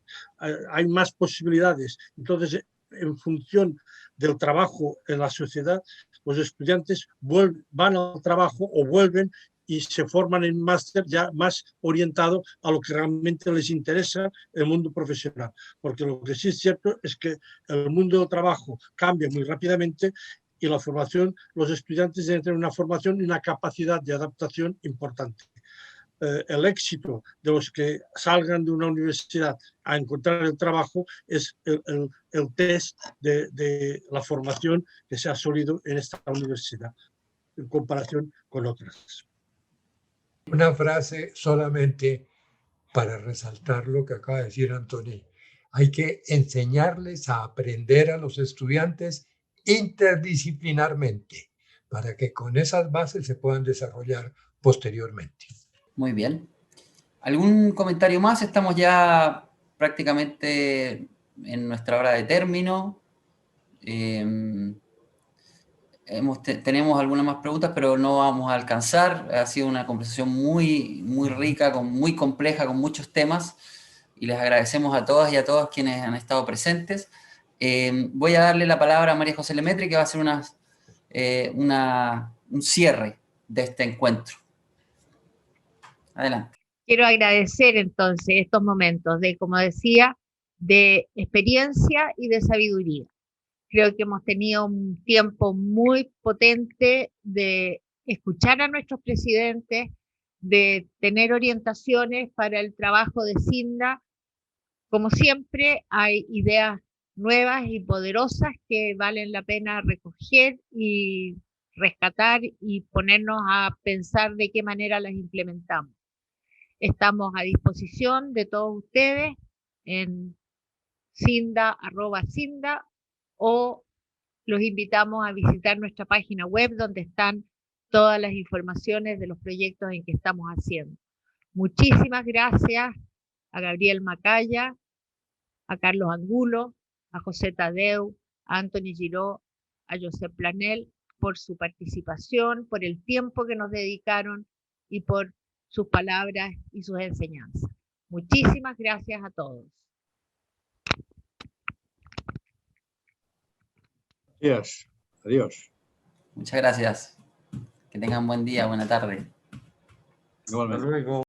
Hay más posibilidades. Entonces, en función del trabajo en la sociedad, los estudiantes van al trabajo o vuelven y se forman en máster ya más orientado a lo que realmente les interesa el mundo profesional. Porque lo que sí es cierto es que el mundo del trabajo cambia muy rápidamente y la formación, los estudiantes deben tener una formación y una capacidad de adaptación importante. El éxito de los que salgan de una universidad a encontrar el trabajo es el test de la formación que se ha solido en esta universidad en comparación con otras. Una frase solamente para resaltar lo que acaba de decir Antoni. Hay que enseñarles a aprender a los estudiantes interdisciplinarmente para que con esas bases se puedan desarrollar posteriormente. Muy bien. ¿Algún comentario más? Estamos ya prácticamente en nuestra hora de término. Tenemos algunas más preguntas, pero no vamos a alcanzar. Ha sido una conversación muy, muy rica, muy compleja, con muchos temas. Y les agradecemos a todas y a todos quienes han estado presentes. Voy a darle la palabra a María José Lemetri, que va a hacer un cierre de este encuentro. Adelante. Quiero agradecer entonces estos momentos de, como decía, de experiencia y de sabiduría. Creo que hemos tenido un tiempo muy potente de escuchar a nuestros presidentes, de tener orientaciones para el trabajo de Cinda. Como siempre, hay ideas nuevas y poderosas que valen la pena recoger y rescatar y ponernos a pensar de qué manera las implementamos. Estamos a disposición de todos ustedes en cinda@cinda, o los invitamos a visitar nuestra página web donde están todas las informaciones de los proyectos en que estamos haciendo. Muchísimas gracias a Gabriel Macaya, a Carlos Angulo, a José Tadeu, a Anthony Giró, a José Planel por su participación, por el tiempo que nos dedicaron y por sus palabras y sus enseñanzas. Muchísimas gracias a todos. Gracias. Adiós. Muchas gracias. Que tengan buen día, buena tarde. Igualmente. Hasta luego.